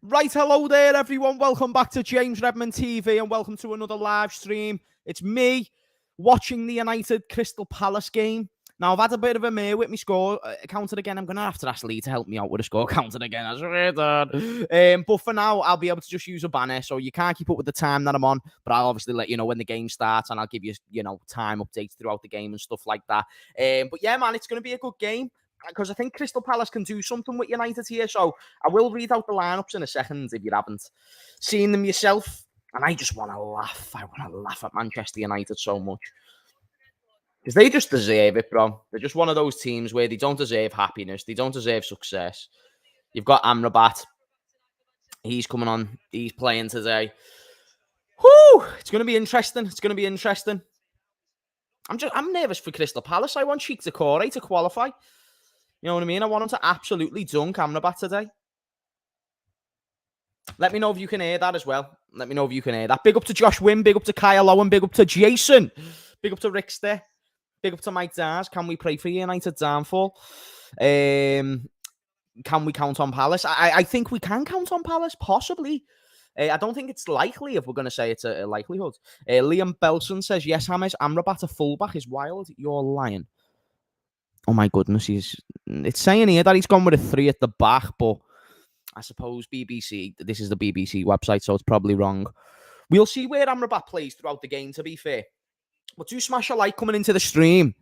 Right, hello there, everyone. Welcome back to James Redmond TV and welcome to another live stream. It's me watching the United Crystal Palace game. Now, I've had a bit of a mare with my score counted again. I'm going to have to ask Lee to help me out with the score counted again. I swear, Dad. But for now, I'll be able to just use a banner, so you can't keep up with the time that I'm on, but I'll obviously let you know when the game starts and I'll give you, time updates throughout the game and stuff like that. But yeah, man, it's going to be a good game, because I think Crystal Palace can do something with United here. So I will read out the lineups in a second if you haven't seen them yourself. And I just want to laugh. I want to laugh at Manchester United so much, because they just deserve it, bro. They're just one of those teams where they don't deserve happiness. They don't deserve success. You've got Amrabat. He's coming on. He's playing today. Whoo! It's going to be interesting. It's going to be interesting. I'm nervous for Crystal Palace. I want Sheikh Zakore to qualify. You know what I mean? I want him to absolutely dunk Amrabat today. Let me know if you can hear that as well. Let me know if you can hear that. Big up to Josh Wynn. Big up to Kyle Owen. Big up to Jason. Big up to Rickster. Big up to Mike Dars. Can we pray for United downfall? Can we count on Palace? I think we can count on Palace, possibly. I don't think it's likely, if we're going to say it's a likelihood. Liam Belson says, yes, Hamez, Amrabat a fullback is wild. You're lying. Oh my goodness, it's saying here that he's gone with a 3 at the back, but I suppose BBC, this is the BBC website, so it's probably wrong. We'll see where Amrabat plays throughout the game, to be fair. But do smash a like coming into the stream.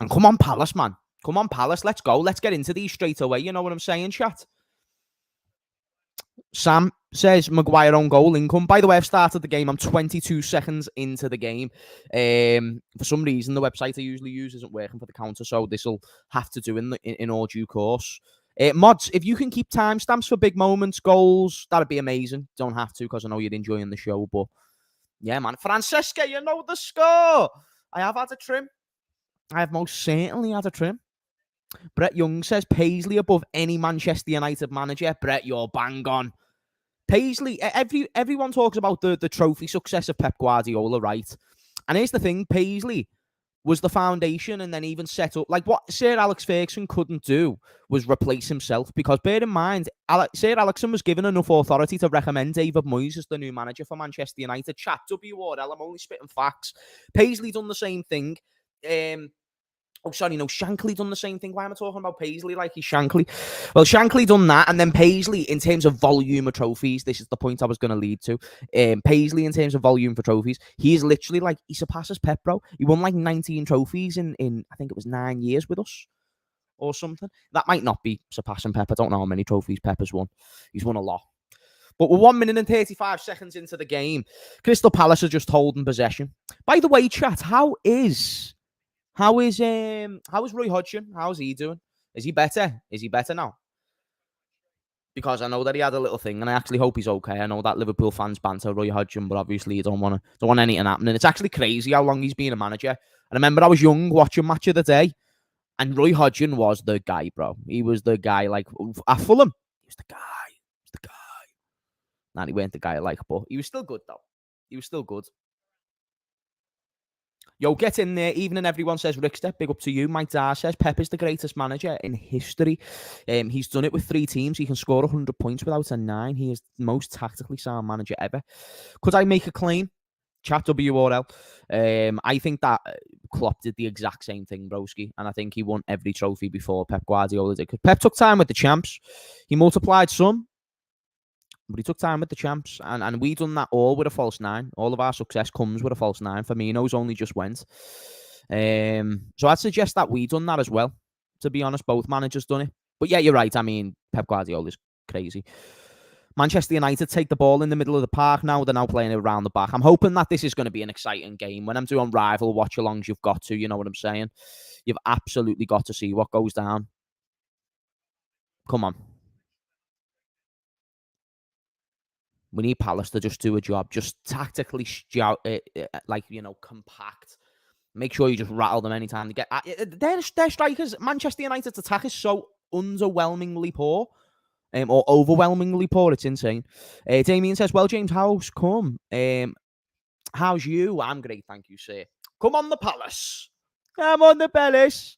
And come on, Palace, man. Come on, Palace, let's go. Let's get into these straight away. You know what I'm saying, chat? Sam says, Maguire on goal income. By the way, I've started the game. I'm 22 seconds into the game. For some reason, the website I usually use isn't working for the counter, so this will have to do in all due course. Mods, if you can keep timestamps for big moments, goals, that'd be amazing. Don't have to, because I know you're enjoying the show, but yeah, man. Francesca, you know the score. I have had a trim. I have most certainly had a trim. Brett Young says, Paisley above any Manchester United manager. Brett, you're bang on. Paisley, everyone talks about the trophy success of Pep Guardiola, right? And here's the thing, Paisley was the foundation and then even set up, like what Sir Alex Ferguson couldn't do was replace himself, because bear in mind, Sir Alexson was given enough authority to recommend David Moyes as the new manager for Manchester United. Chat, WRL, I'm only spitting facts. Paisley done the same thing. Shankly done the same thing. Why am I talking about Paisley like he's Shankly? Well, Shankly done that, and then Paisley, in terms of volume of trophies, this is the point I was going to lead to. Paisley, in terms of volume for trophies, he is literally like, he surpasses Pep, bro. He won like 19 trophies in I think it was 9 years with us or something. That might not be surpassing Pep. I don't know how many trophies Pep has won. He's won a lot. But we're 1 minute and 35 seconds into the game. Crystal Palace are just holding possession. By the way, chat, How is Roy Hodgson? How's he doing? Is he better? Is he better now? Because I know that he had a little thing, and I actually hope he's okay. I know that Liverpool fans banter Roy Hodgson, but obviously you don't want anything happening. It's actually crazy how long he's been a manager. And I remember I was young watching Match of the Day, and Roy Hodgson was the guy, bro. He was the guy, like at Fulham. He was the guy. Nah, he weren't the guy I like, but he was still good though. He was still good. Yo, get in there. Evening, everyone, says Rickster. Big up to you. Mike Dar says Pep is the greatest manager in history. He's done it with 3 teams. He can score 100 points without a 9. He is the most tactically sound manager ever. Could I make a claim? Chat WRL. I think that Klopp did the exact same thing, broski. And I think he won every trophy before Pep Guardiola did. Because Pep took time with the champs. He multiplied some. But he took time with the champs, and we done that all with a false 9. All of our success comes with a false 9. Firmino's only just went. So I'd suggest that we done that as well. To be honest, both managers done it. But yeah, you're right. I mean, Pep Guardiola's crazy. Manchester United take the ball in the middle of the park now. They're now playing it around the back. I'm hoping that this is going to be an exciting game. When I'm doing rival watch-alongs, you've got to, you know what I'm saying? You've absolutely got to see what goes down. Come on. We need Palace to just do a job, just tactically, compact. Make sure you just rattle them anytime they get. Their strikers, Manchester United's attack is so underwhelmingly poor, or overwhelmingly poor. It's insane. Damien says, "Well, James, how's come? How's you? I'm great, thank you, sir. Come on, the Palace. Come on, the Palace."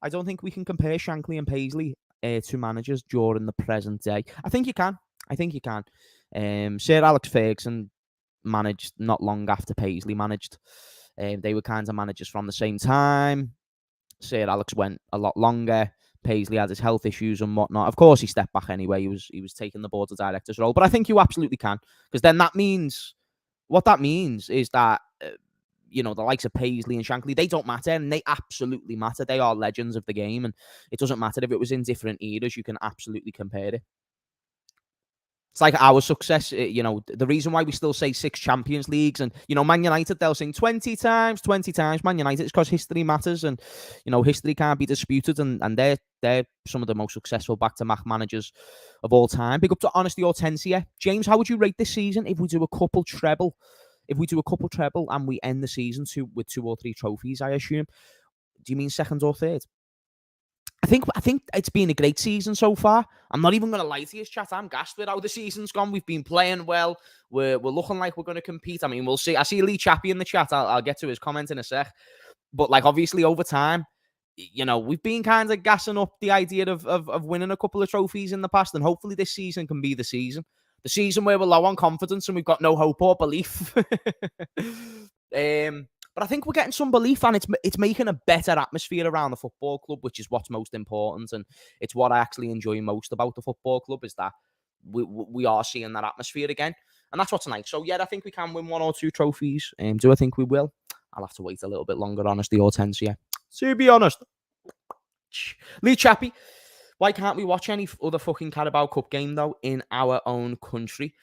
I don't think we can compare Shankly and Paisley to managers during the present day. I think you can. I think you can. Sir Alex Ferguson managed not long after Paisley managed. They were kind of managers from the same time. Sir Alex went a lot longer. Paisley had his health issues and whatnot. Of course, he stepped back anyway. He was taking the board of directors role. But I think you absolutely can, because then that means what that means is that the likes of Paisley and Shankly, they don't matter, and they absolutely matter. They are legends of the game, and it doesn't matter if it was in different eras. You can absolutely compare it. It's like our success, the reason why we still say 6 Champions Leagues and, Man United, they'll sing 20 times, Man United. It's because history matters and, history can't be disputed. And they're some of the most successful back-to-back managers of all time. Big up to Honesty Hortensia. James, how would you rate this season if we do a couple treble? If we do a couple treble and we end the season with 2 or 3 trophies, I assume. Do you mean second or third? I think it's been a great season so far. I'm not even going to lie to you, chat. I'm gassed with how the season's gone. We've been playing well. We're looking like we're going to compete. I mean, we'll see. I see Lee Chappie in the chat. I'll get to his comment in a sec. But obviously over time, we've been kind of gassing up the idea of winning a couple of trophies in the past, and hopefully this season can be the season. The season where we're low on confidence and we've got no hope or belief. But I think we're getting some belief, and it's making a better atmosphere around the football club, which is what's most important, and it's what I actually enjoy most about the football club, is that we are seeing that atmosphere again, and that's what's nice. So yeah, I think we can win 1 or 2 trophies. Do I think we will? I'll have to wait a little bit longer, Honesty Hortensia. To be honest, Lee Chappie, why can't we watch any other fucking Carabao Cup game though in our own country?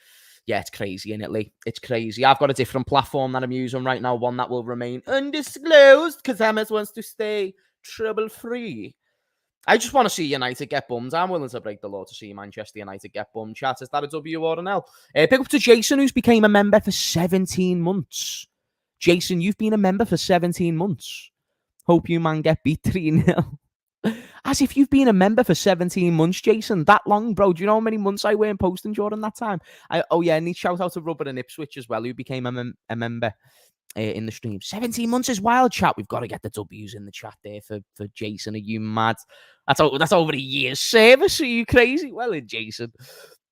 Yeah, it's crazy, isn't it, Lee? It's crazy. I've got a different platform that I'm using right now, one that will remain undisclosed because Hamez wants to stay trouble-free. I just want to see United get bummed. I'm willing to break the law to see Manchester United get bummed. Chat, is that a W or an L? Pick up to Jason, who's became a member for 17 months. Jason, you've been a member for 17 months. Hope you, man, get beat 3-0. As if you've been a member for 17 months, Jason. That long, bro. Do you know how many months I weren't posting during that time? I need shout out to Rubber and Ipswich as well, who became a member in the stream. 17 months is wild, chat. We've got to get the W's in the chat there for Jason. Are you mad? That's over a year's service. Are you crazy? Well, Jason,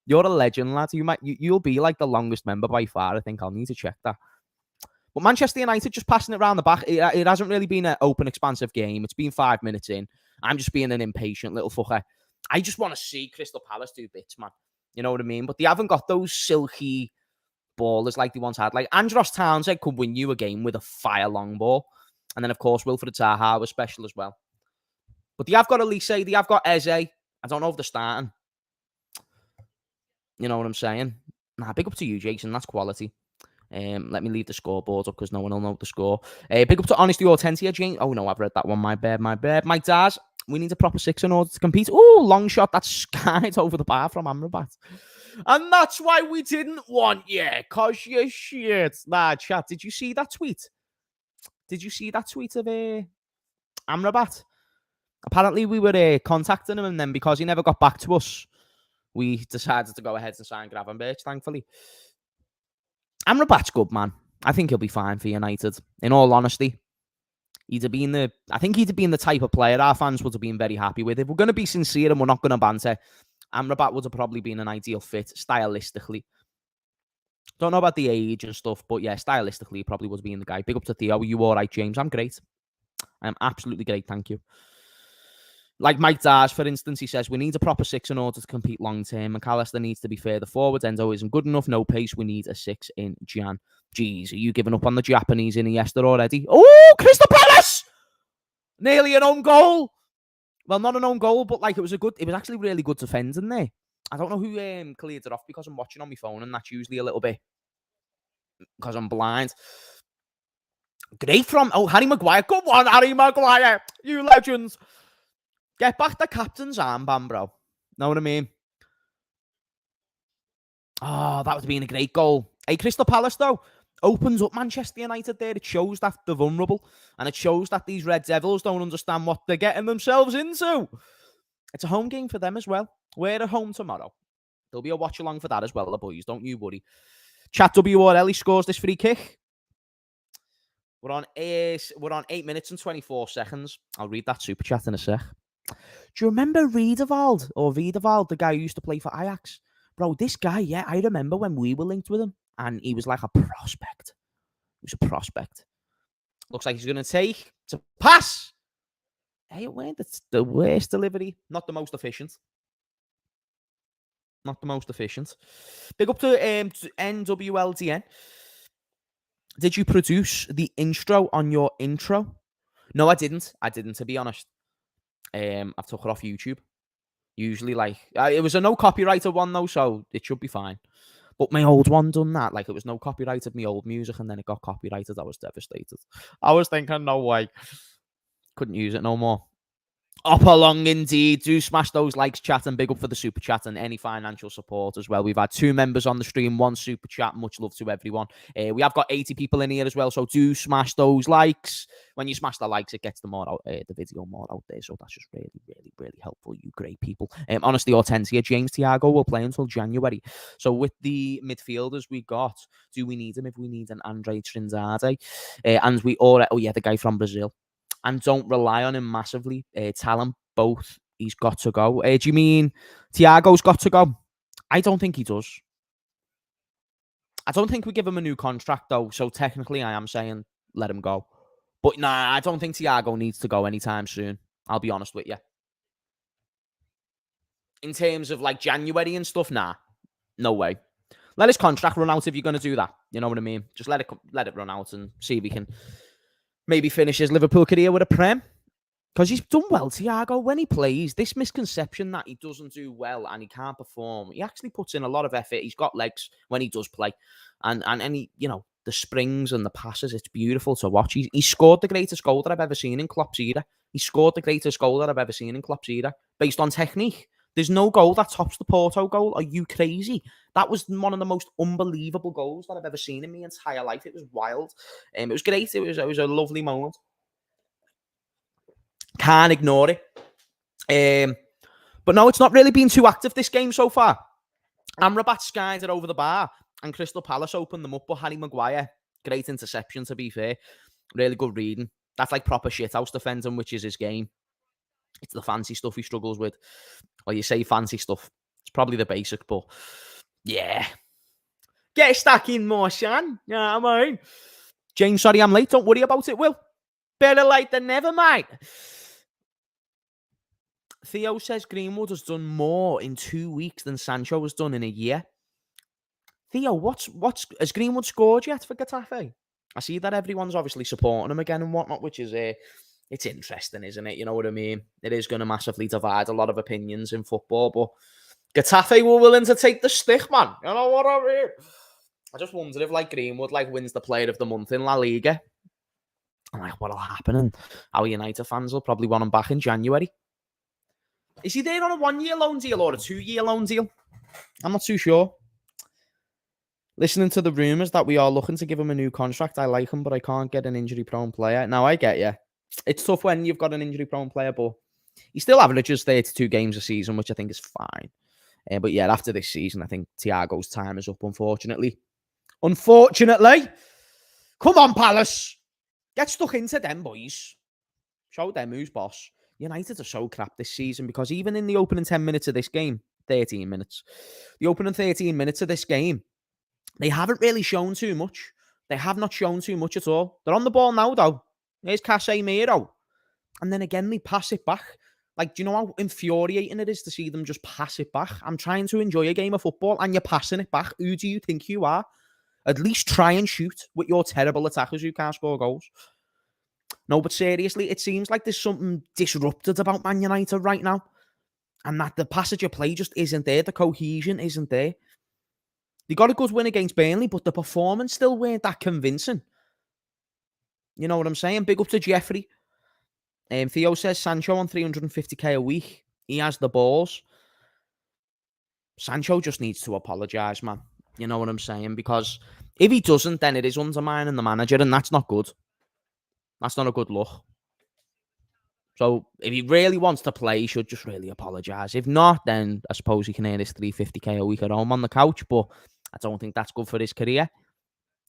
you're a legend, lad. You'll be like the longest member by far. I think I'll need to check that. But Manchester United just passing it around the back. It hasn't really been an open, expansive game. It's been 5 minutes in. I'm just being an impatient little fucker. I just want to see Crystal Palace do bits, man. You know what I mean? But they haven't got those silky ballers like they once had. Like Andros Townsend could win you a game with a fire long ball. And then, of course, Wilfred Zaha was special as well. But they have got Elise, they have got Eze. I don't know if they're starting. You know what I'm saying? Nah, big up to you, Jason. That's quality. Let me leave the scoreboard up because no one will know the score. Big up to Honesty Hortensia, Jane. Oh no, I've read that one. My bad. Mike Daz, we need a proper 6 in order to compete. Oh, long shot. That's skied over the bar from Amrabat. And that's why we didn't want you, because you shit. Nah, chat, did you see that tweet? Did you see that tweet of Amrabat? Apparently, we were contacting him, and then because he never got back to us, we decided to go ahead and sign Gravenberch, thankfully. Amrabat's good, man. I think he'll be fine for United. In all honesty, I think he'd have been the type of player our fans would have been very happy with. If we're going to be sincere and we're not going to banter, Amrabat would have probably been an ideal fit stylistically. Don't know about the age and stuff, but yeah, stylistically, he probably would have been the guy. Big up to Theo. Are you all right, James? I'm great. I'm absolutely great. Thank you. Like Mike Dars, for instance, he says, we need a proper 6 in order to compete long-term. McAllister needs to be further forward. Endo isn't good enough. No pace. We need a 6 in Jan. Jeez, are you giving up on the Japanese Iniesta already? Oh, Crystal Palace! Nearly an own goal. Well, not an own goal, but it was actually really good defending there. I don't know who cleared it off because I'm watching on my phone, and that's usually a little bit because I'm blind. Great from, Harry Maguire. Come on, Harry Maguire. You legends. Get back the captain's armband, bro. Know what I mean? Oh, that would have been a great goal. Hey, Crystal Palace, though, opens up Manchester United there. It shows that they're vulnerable. And it shows that these Red Devils don't understand what they're getting themselves into. It's a home game for them as well. We're at home tomorrow. There'll be a watch-along for that as well, the boys. Don't you worry. Chat WRL, he scores this free kick. We're on 8 minutes and 24 seconds. I'll read that super chat in a sec. Do you remember Riedewald, the guy who used to play for Ajax? Bro, this guy, yeah, I remember when we were linked with him, and he was like a prospect. He was a prospect. Looks like he's going to take. It's a pass. Hey, it went. It's the worst delivery. Not the most efficient. Not the most efficient. Big up to NWLDN. Did you produce the intro on your intro? No, I didn't. I didn't, to be honest. I've took it off YouTube. Usually, like, it was a no copyrighted one, though, so it should be fine. But my old one done that. Like, it was no copyrighted, my old music, and then it got copyrighted. I was devastated. I was thinking, no way. Couldn't use it no more. Up along indeed. Do smash those likes, chat, and big up for the super chat and any financial support as well. We've had 2 members on the stream, 1 super chat. Much love to everyone. We have got 80 people in here as well, so do smash those likes. When you smash the likes, it gets the video more out there. So that's just really, really, really helpful. You great people. Honestly, Hortensia, James Thiago will play until January. So with the midfielders we got, do we need him if we need an Andre Trindade? And we already, oh yeah, the guy from Brazil. And don't rely on him massively. Tell him both. He's got to go. Do you mean Thiago's got to go? I don't think he does. I don't think we give him a new contract, though. So technically, I am saying let him go. But nah, I don't think Thiago needs to go anytime soon. I'll be honest with you. In terms of like January and stuff, nah. No way. Let his contract run out if you're going to do that. You know what I mean? Just let it run out and see if we can maybe finish his Liverpool career with a Prem. Because he's done well, Thiago, when he plays. This misconception that he doesn't do well and he can't perform, he actually puts in a lot of effort. He's got legs when he does play. And he, you know, the springs and the passes, it's beautiful to watch. He scored the greatest goal that I've ever seen in Klopp's era. He scored the greatest goal that I've ever seen in Klopp's era, based on technique. There's no goal that tops the Porto goal. Are you crazy? That was one of the most unbelievable goals that I've ever seen in my entire life. It was wild. It was great. It was a lovely moment. Can't ignore it. But no, it's not really been too active this game so far. Amrabat skied it over the bar and Crystal Palace opened them up. But Harry Maguire, great interception to be fair. Really good reading. That's like proper shithouse defending, which is his game. It's the fancy stuff he struggles with. Or you say fancy stuff. It's probably the basic, but yeah. Get stuck in more, son. You know what I mean? James, sorry I'm late. Don't worry about it, Will. Better late than never, mate. Theo says Greenwood has done more in 2 weeks than Sancho has done in a year. Theo, has Greenwood scored yet for Getafe? I see that everyone's obviously supporting him again and whatnot, which is it's interesting, isn't it? You know what I mean? It is going to massively divide a lot of opinions in football, but Getafe were willing to take the stick, man. You know what I mean? I just wonder if like Greenwood like wins the Player of the Month in La Liga. I'm like, what'll happen? And our United fans will probably want him back in January. Is he there on a 1-year loan deal or a 2-year loan deal? I'm not too sure. Listening to the rumours that we are looking to give him a new contract, I like him, but I can't get an injury-prone player. Now, I get you. It's tough when you've got an injury-prone player, but he still averages 32 games a season, which I think is fine. But yeah, after this season, I think Thiago's time is up, unfortunately. Unfortunately! Come on, Palace! Get stuck into them, boys. Show them who's boss. United are so crap this season because even in the opening 10 minutes of this game, 13 minutes, the opening 13 minutes of this game, they haven't really shown too much. They have not shown too much at all. They're on the ball now, though. There's Casemiro. And then again, they pass it back. Like, do you know how infuriating it is to see them just pass it back? I'm trying to enjoy a game of football and you're passing it back. Who do you think you are? At least try and shoot with your terrible attackers who can't score goals. No, but seriously, it seems like there's something disrupted about Man United right now. And that the passage of play just isn't there. The cohesion isn't there. They got a good win against Burnley, but the performance still weren't that convincing. You know what I'm saying? Big up to Jeffrey. Theo says Sancho on 350k a week. He has the balls. Sancho just needs to apologise, man. You know what I'm saying? Because if he doesn't, then it is undermining the manager, and that's not good. That's not a good look. So if he really wants to play, he should just really apologise. If not, then I suppose he can earn his 350k a week at home on the couch, but I don't think that's good for his career.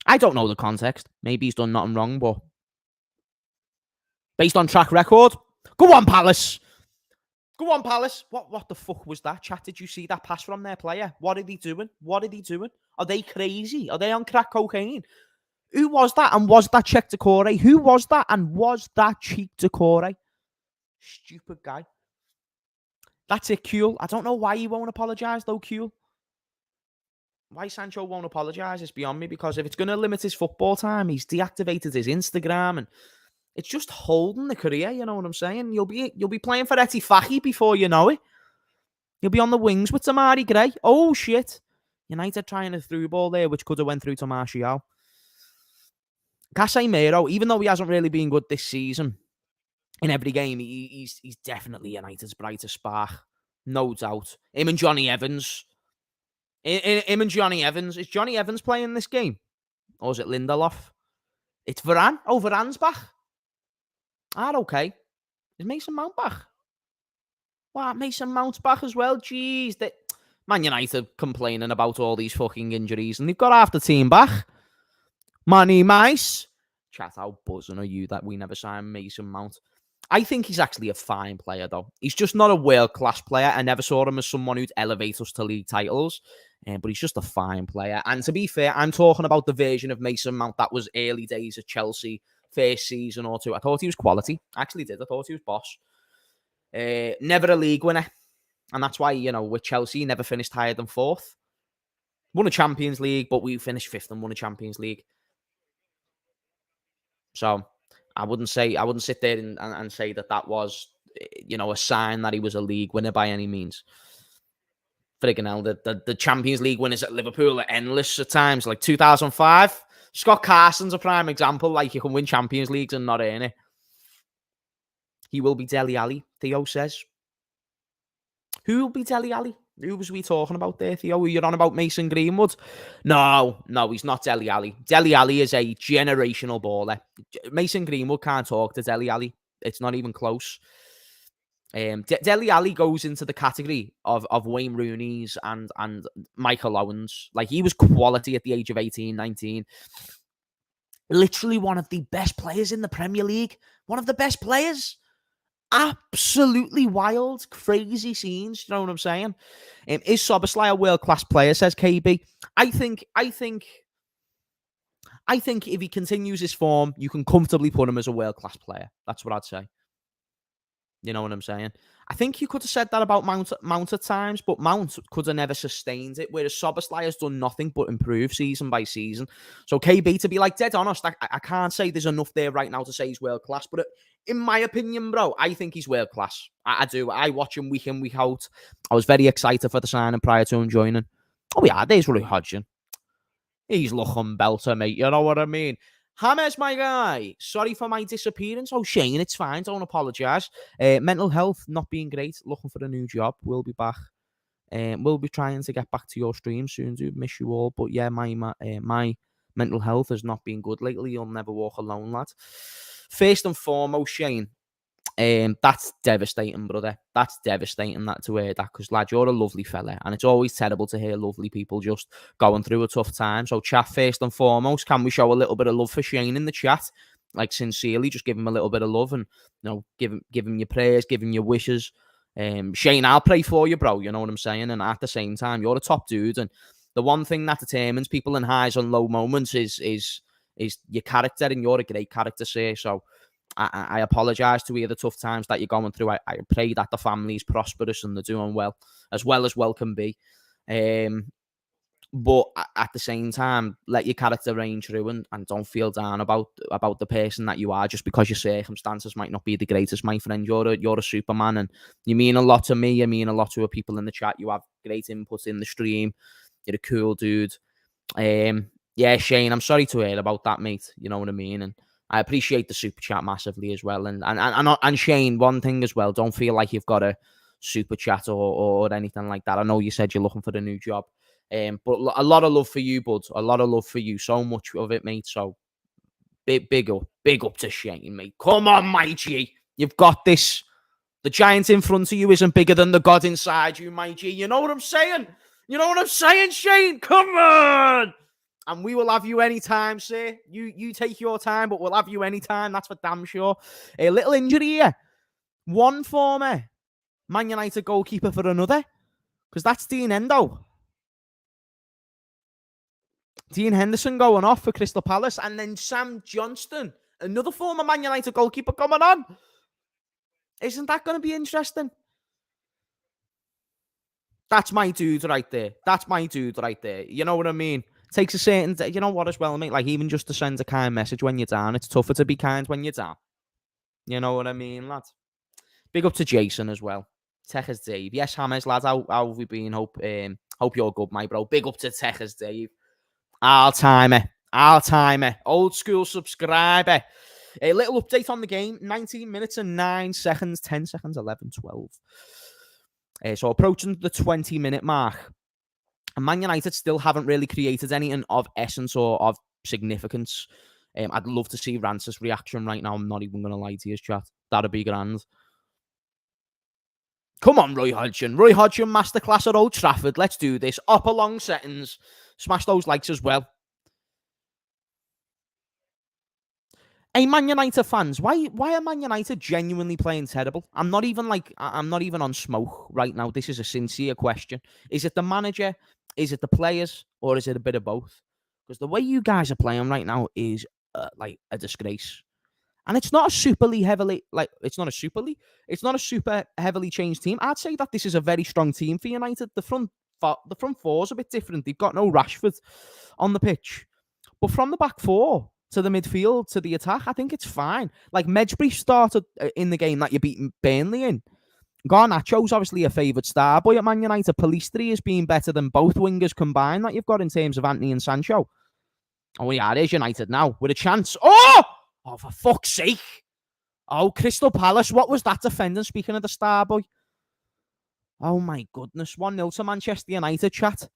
I don't know the context. Maybe he's done nothing wrong, but based on track record, go on, Palace. Go on, Palace. What the fuck was that? Chat, did you see that pass from their player? What are they doing? What are they doing? Are they crazy? Are they on crack cocaine? Who was that? And was that Check Decore? Who was that? And was that Cheek Decore? Stupid guy. That's it, Kuhl. I don't know why he won't apologise, though, Kuhl. Why Sancho won't apologise is beyond me, because if it's going to limit his football time, he's deactivated his Instagram, and it's just holding the career, you know what I'm saying? You'll be playing for Eti Fachi before you know it. You'll be on the wings with Tamari Gray. Oh, shit. United trying a through ball there, which could have went through to Martial. Casemiro, even though he hasn't really been good this season, in every game, he's definitely United's brightest spark. No doubt. Him and Johnny Evans. Him and Johnny Evans. Is Johnny Evans playing this game? Or is it Lindelof? It's Varane. Oh, Varane's back. Okay. Is Mason Mount back? What? Mason Mount's back as well? Jeez. Man United complaining about all these fucking injuries, and they've got half the team back. Money mice. Chat, how buzzing are you that we never signed Mason Mount? I think he's actually a fine player, though. He's just not a world-class player. I never saw him as someone who'd elevate us to league titles, but he's just a fine player. And to be fair, I'm talking about the version of Mason Mount that was early days at Chelsea, first season or two. I thought he was quality. I actually did. I thought he was boss. Never a league winner. And that's why, with Chelsea, he never finished higher than fourth. Won a Champions League, but we finished fifth and won a Champions League. So I wouldn't sit there and say that was, a sign that he was a league winner by any means. Friggin' hell, the Champions League winners at Liverpool are endless at times. Like 2005, Scott Carson's a prime example. Like, you can win Champions Leagues and not earn it. He will be Dele Alli, Theo says. Who will be Dele Alli? Who was we talking about there, Theo? You're on about Mason Greenwood? No, he's not Dele Alli. Dele Alli is a generational baller. Mason Greenwood can't talk to Dele Alli. It's not even close. Dele Alli goes into the category of Wayne Rooney's and Michael Owens. Like, he was quality at the age of 18, 19. Literally one of the best players in the Premier League. One of the best players. Absolutely wild, crazy scenes. You know what I'm saying? Is Szoboszlai a world-class player, says KB? I think if he continues his form, you can comfortably put him as a world-class player. That's what I'd say. You know what I'm saying? I think you could have said that about Mount at times, but Mount could have never sustained it, whereas Szoboszlai has done nothing but improve season by season. So KB, to be like dead honest, I can't say there's enough there right now to say he's world-class, but in my opinion, bro, I think he's world-class. I do. I watch him week in, week out. I was very excited for the signing prior to him joining. Oh yeah, there's Roy Hodgson. He's looking belter, mate. You know what I mean? Hamez, my guy. Sorry for my disappearance. Oh, Shane, it's fine. Don't apologise. Mental health not being great. Looking for a new job. We'll be back. We'll be trying to get back to your stream soon. Do miss you all. But yeah, my mental health has not been good lately. You'll never walk alone, lad. First and foremost, Shane, that's devastating, brother. That's devastating that to hear that, because, lad, you're a lovely fella, and it's always terrible to hear lovely people just going through a tough time. So, chat, first and foremost, can we show a little bit of love for Shane in the chat? Like, sincerely, just give him a little bit of love and, give him your prayers, give him your wishes. Shane, I'll pray for you, bro. You know what I'm saying? And at the same time, you're a top dude, and the one thing that determines people in highs and low moments is your character, and you're a great character, sir. So I apologise to hear the tough times that you're going through. I pray that the family's prosperous and they're doing well as well can be. But at the same time, let your character reign true and don't feel down about the person that you are just because your circumstances might not be the greatest, my friend. You're a superman, and you mean a lot to me. You mean a lot to the people in the chat. You have great input in the stream. You're a cool dude. Yeah, Shane, I'm sorry to hear about that, mate. You know what I mean? And I appreciate the super chat massively as well. And Shane, one thing as well, don't feel like you've got a super chat or anything like that. I know you said you're looking for the new job. But a lot of love for you, bud. A lot of love for you. So much of it, mate. So big up to Shane, mate. Come on, my G. You've got this. The giant in front of you isn't bigger than the God inside you, my G. You know what I'm saying? You know what I'm saying, Shane? Come on. And we will have you anytime, sir. You take your time, but we'll have you anytime. That's for damn sure. A little injury here. One for me. Man United goalkeeper for another. Because that's Dean Endo. Dean Henderson going off for Crystal Palace. And then Sam Johnston, another former Man United goalkeeper coming on. Isn't that going to be interesting? That's my dude right there. That's my dude right there. You know what I mean? Takes a certain... You know what as well, mate? Like, even just to send a kind message when you're down, it's tougher to be kind when you're down. You know what I mean, lad? Big up to Jason as well. Texas Dave. Yes, Hamez, lads. How have we been? Hope you're good, my bro. Big up to Texas Dave. I'll time it. Old school subscriber. A little update on the game. 19 minutes and 9 seconds. 10 seconds, 11, 12. So approaching the 20-minute mark. And Man United still haven't really created anything of essence or of significance. I'd love to see Rance's reaction right now. I'm not even going to lie to you, chat. That'd be grand. Come on, Roy Hodgson. Roy Hodgson masterclass at Old Trafford. Let's do this. Upper long settings. Smash those likes as well. Hey, Man United fans, why are Man United genuinely playing terrible? I'm not even on smoke right now. This is a sincere question. Is it the manager? Is it the players? Or is it a bit of both? Because the way you guys are playing right now is like a disgrace. And it's not a super heavily changed team. I'd say that this is a very strong team for United. The front four is a bit different. They've got no Rashford on the pitch. But from the back four to the midfield to the attack, I think it's fine. Like, Medjbri started in the game that you beat Burnley in. Garnacho's obviously a favoured star boy at Man United. Pellistri has been better than both wingers combined that you've got in terms of Antony and Sancho. Oh, yeah, there's United now with a chance. Oh, for fuck's sake. Oh, Crystal Palace. What was that defending? Speaking of the star boy. Oh, my goodness. 1-0 to Manchester United, chat.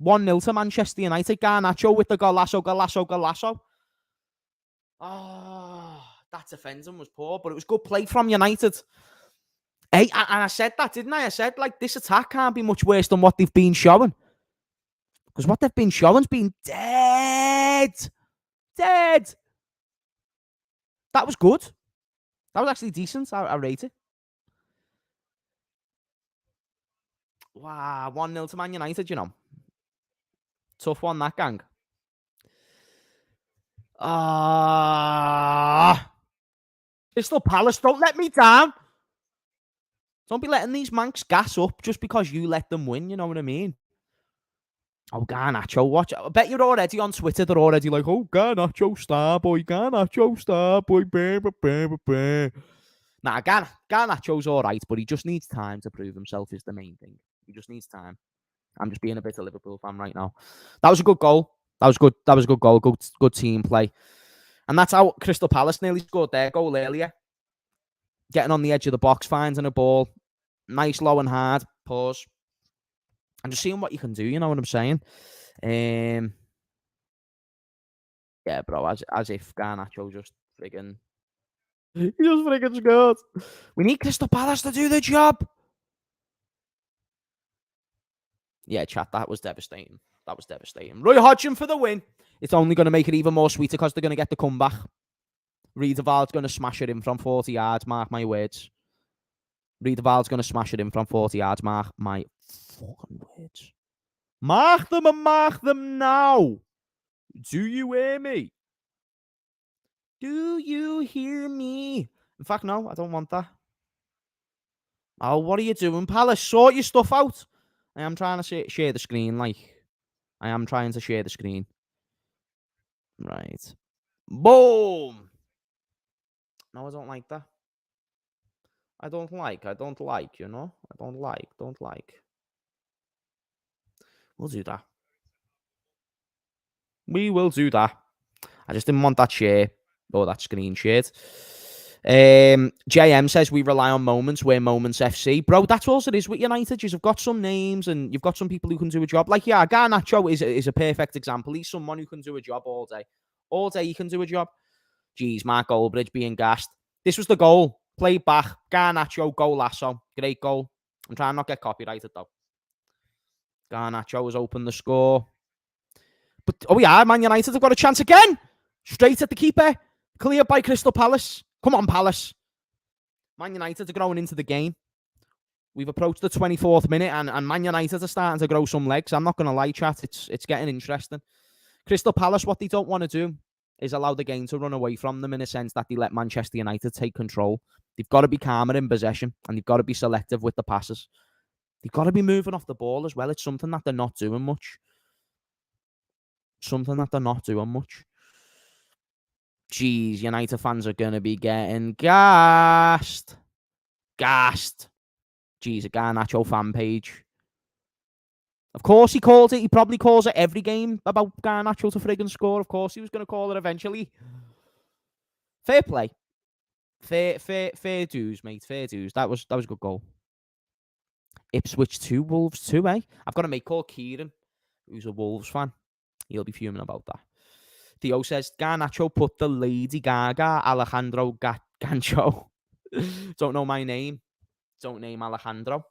1-0 to Manchester United. Garnacho with the golazo. Oh, that defending was poor, but it was good play from United. Hey, and I said that, didn't I? I said, like, this attack can't be much worse than what they've been showing. Because what they've been showing's been dead. That was good. That was actually decent. I rate it. Wow, 1-0 to Man United, you know. Tough one, that gang. Crystal Palace, don't let me down. Don't be letting these mancs gas up just because you let them win, you know what I mean? Oh, Garnacho, watch. I bet you're already on Twitter. They're already like, oh, Garnacho star boy. Nah, Garnacho's all right, but he just needs time to prove himself is the main thing. He just needs time. I'm just being a bit of a Liverpool fan right now. That was a good goal. That was a good goal. Good team play. And that's how Crystal Palace nearly scored their goal earlier. Getting on the edge of the box, finding a ball. Nice, low and hard. Pause. And just seeing what you can do, you know what I'm saying? Yeah, bro, as if Garnacho just friggin'... He just friggin' scored. We need Crystal Palace to do the job. Yeah, chat, that was devastating. Roy Hodgson for the win. It's only going to make it even more sweeter because they're going to get the comeback. Riedewald's going to smash it in from 40 yards, mark my words. Riedewald's going to smash it in from 40 yards, mark my fucking words. Mark them and mark them now. Do you hear me? Do you hear me? In fact, no, I don't want that. Oh, what are you doing, Palace? Sort your stuff out. I am trying to share the screen, like. I am trying to share the screen. Right. Boom! No, I don't like that. I don't like, you know? I don't like. We'll do that. We will do that. I just didn't want that share. Or that screen shared. JM says we rely on moments. We're Moments FC. Bro, that's all it is with United. You've got some names and you've got some people who can do a job. Like, yeah, Garnacho is a perfect example. He's someone who can do a job all day. All day he can do a job. Jeez, Mark Goldbridge being gassed. This was the goal. Played back. Garnacho, golazo. Great goal. I'm trying not to get copyrighted, though. Garnacho has opened the score. But, oh yeah, Man United have got a chance again. Straight at the keeper. Cleared by Crystal Palace. Come on, Palace. Man United are growing into the game. We've approached the 24th minute, and Man United are starting to grow some legs. I'm not going to lie, chat. It's getting interesting. Crystal Palace, what they don't want to do is allow the game to run away from them in a sense that they let Manchester United take control. They've got to be calmer in possession, and they've got to be selective with the passes. They've got to be moving off the ball as well. It's something that they're not doing much. Jeez, United fans are going to be getting gassed. Jeez, a Garnacho fan page. Of course he calls it. He probably calls it every game about Garnacho to friggin' score. Of course he was going to call it eventually. Fair play. Fair dues, mate. Fair dues. That was a good goal. Ipswich 2, Wolves 2, eh? I've got a mate called Kieran, who's a Wolves fan. He'll be fuming about that. Theo says, Garnacho put the Lady Gaga Alejandro Gancho. Don't know my name. Don't name Alejandro.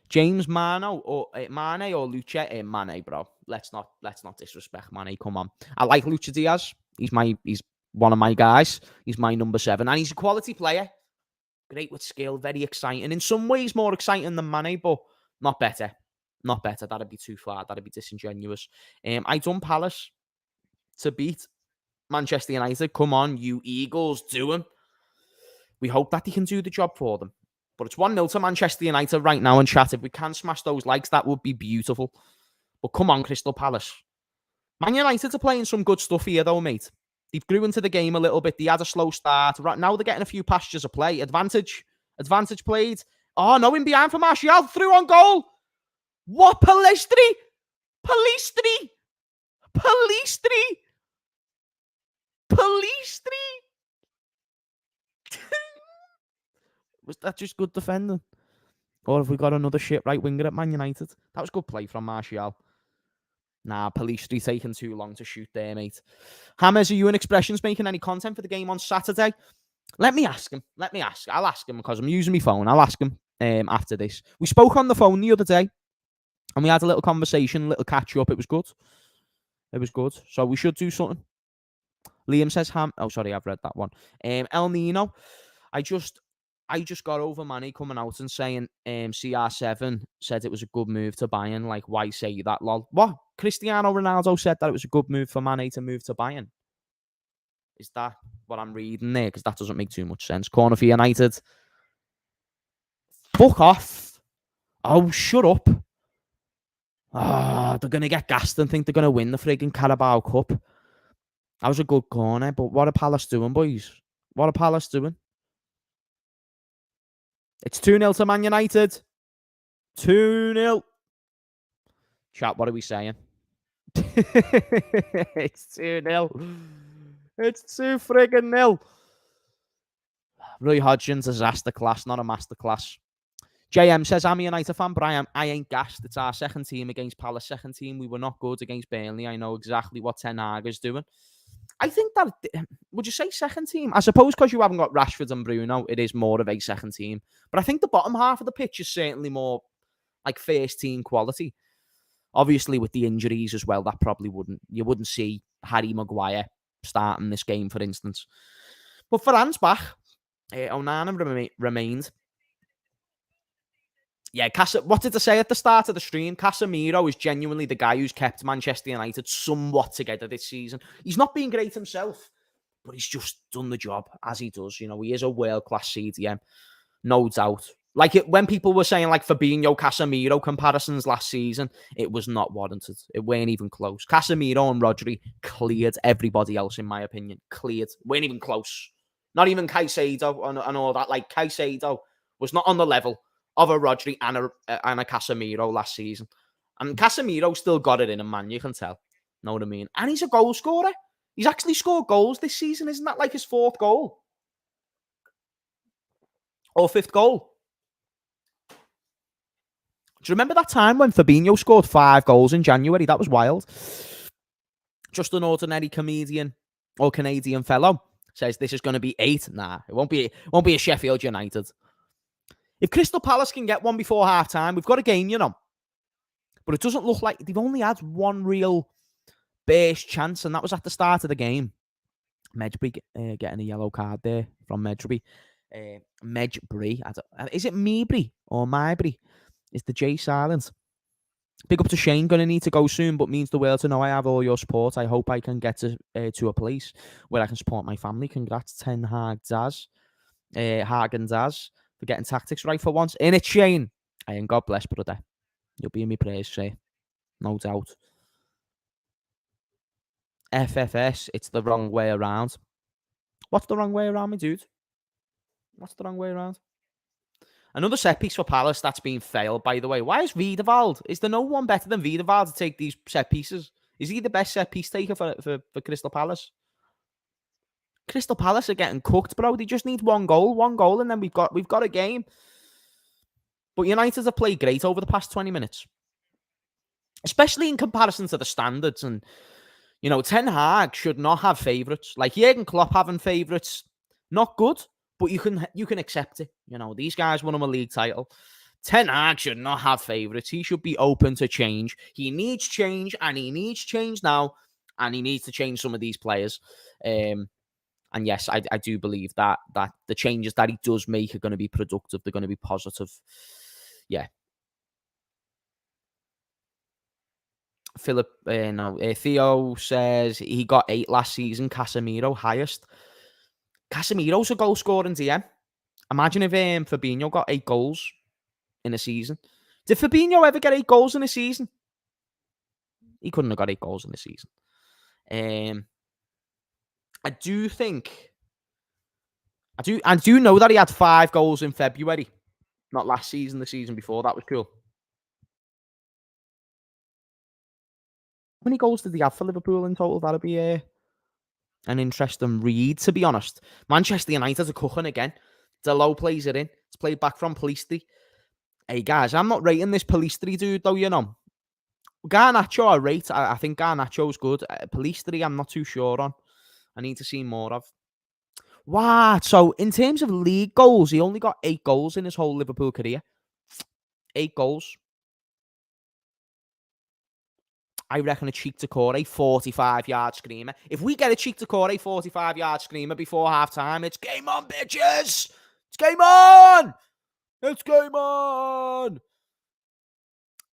James Mane or Luce? Mane, bro. Let's not disrespect Mane. Come on. I like Lucha Diaz. He's one of my guys. He's my number 7, and he's a quality player. Great with skill, very exciting. In some ways, more exciting than Mane, but not better. Not better. That'd be too far. That'd be disingenuous. I done Palace to beat Manchester United. Come on, you Eagles, do them. We hope that they can do the job for them. But it's 1-0 to Manchester United right now, and chat, if we can smash those likes, that would be beautiful. But come on, Crystal Palace. Man United are playing some good stuff here, though, mate. They've grew into the game a little bit. They had a slow start. Right now they're getting a few pastures of play. Advantage played. Oh, no, in behind for Martial. Through on goal. What? Palestri? Was that just good defending? Or have we got another shit right winger at Man United? That was good play from Martial. Nah, Palistri taking too long to shoot there, mate. Hamez, are you in Expressions making any content for the game on Saturday? Let me ask him. I'll ask him because I'm using my phone. I'll ask him after this. We spoke on the phone the other day, and we had a little conversation, a little catch-up. It was good. So we should do something. Liam says, oh, sorry, I've read that one. El Nino, I just got over Manny coming out and saying CR7 said it was a good move to Bayern. Like, why say that, lol? What? Cristiano Ronaldo said that it was a good move for Manny to move to Bayern. Is that what I'm reading there? Because that doesn't make too much sense. Corner for United. Fuck off. Oh, shut up. They're going to get gassed and think they're going to win the frigging Carabao Cup. That was a good corner, but what are Palace doing, boys? What are Palace doing? It's 2-0 to Man United. 2-0. Chat, what are we saying? It's 2-0. It's 2 friggin' 0. Roy Hodgson's disaster class, not a masterclass. JM says, I'm a United fan, but I ain't gassed. It's our second team against Palace. Second team, we were not good against Burnley. I know exactly what Ten Hag is doing. I think that, would you say second team? I suppose because you haven't got Rashford and Bruno, it is more of a second team. But I think the bottom half of the pitch is certainly more like first team quality. Obviously, with the injuries as well, that probably you wouldn't see Harry Maguire starting this game, for instance. But for Ansbach, Onana remained. Yeah, what did I say at the start of the stream? Casemiro is genuinely the guy who's kept Manchester United somewhat together this season. He's not been great himself, but he's just done the job as he does. You know, he is a world-class CDM, no doubt. Like when people were saying like Fabinho, Casemiro comparisons last season, it was not warranted. It weren't even close. Casemiro and Rodri cleared everybody else, in my opinion. Cleared. Weren't even close. Not even Caicedo and all that. Like Caicedo was not on the level of a Rodri and a Casemiro last season. And Casemiro still got it in him, man. You can tell. Know what I mean? And he's a goal scorer. He's actually scored goals this season. Isn't that like his 4th goal? Or 5th goal? Do you remember that time when Fabinho scored 5 goals in January? That was wild. Just an ordinary comedian or Canadian fellow says this is going to be 8. Nah, it won't be a Sheffield United. If Crystal Palace can get one before half-time, we've got a game, you know. But it doesn't look like they've only had one real base chance, and that was at the start of the game. Medjugorje getting a yellow card there from Medjugorje. Medjbri. Is it Mebri or Mybri? Is the J silent? Big up to Shane. Gonna need to go soon, but means the world to know I have all your support. I hope I can get to a place where I can support my family. Congrats, Ten Hag Daz. Hagen Daz for getting tactics right for once. In it, Shane. And God bless, brother. You'll be in my prayers, Shay. No doubt. FFS, it's the wrong way around. What's the wrong way around, my dude? What's the wrong way around? Another set piece for Palace that's been failed, by the way. Why is Wiedewald? Is there no one better than Wiedewald to take these set pieces? Is he the best set piece taker for Crystal Palace? Crystal Palace are getting cooked, bro. They just need one goal, and then we've got a game. But United have played great over the past 20 minutes. Especially in comparison to the standards. And, you know, Ten Hag should not have favourites. Like Jurgen Klopp having favourites, not good, but you can accept it. You know, these guys won him a league title. Ten Hag should not have favourites. He should be open to change. He needs change, and he needs change now, and he needs to change some of these players. And yes, I do believe that the changes that he does make are going to be productive. They're going to be positive. Yeah. Theo says he got 8 last season. Casemiro highest. Casemiro's a goal scoring DM. Imagine if Fabinho got 8 goals in a season. Did Fabinho ever get 8 goals in a season? He couldn't have got 8 goals in a season. I do know that he had 5 goals in February. Not last season, the season before. That was cool. How many goals did he have for Liverpool in total? That'd be an interesting read, to be honest. Manchester United are cooking again. Delo plays it in. It's played back from Pellistri. Hey, guys, I'm not rating this Pellistri dude, though, you know. Garnacho, I rate. I think Garnacho's good. Pellistri, I'm not too sure on. I need to see more of. Wow. So, in terms of league goals, he only got 8 goals in his whole Liverpool career. 8 goals. I reckon a cheek to core, 45-yard screamer. If we get a cheek to core, 45-yard screamer before half-time, it's game on, bitches! It's game on! It's game on!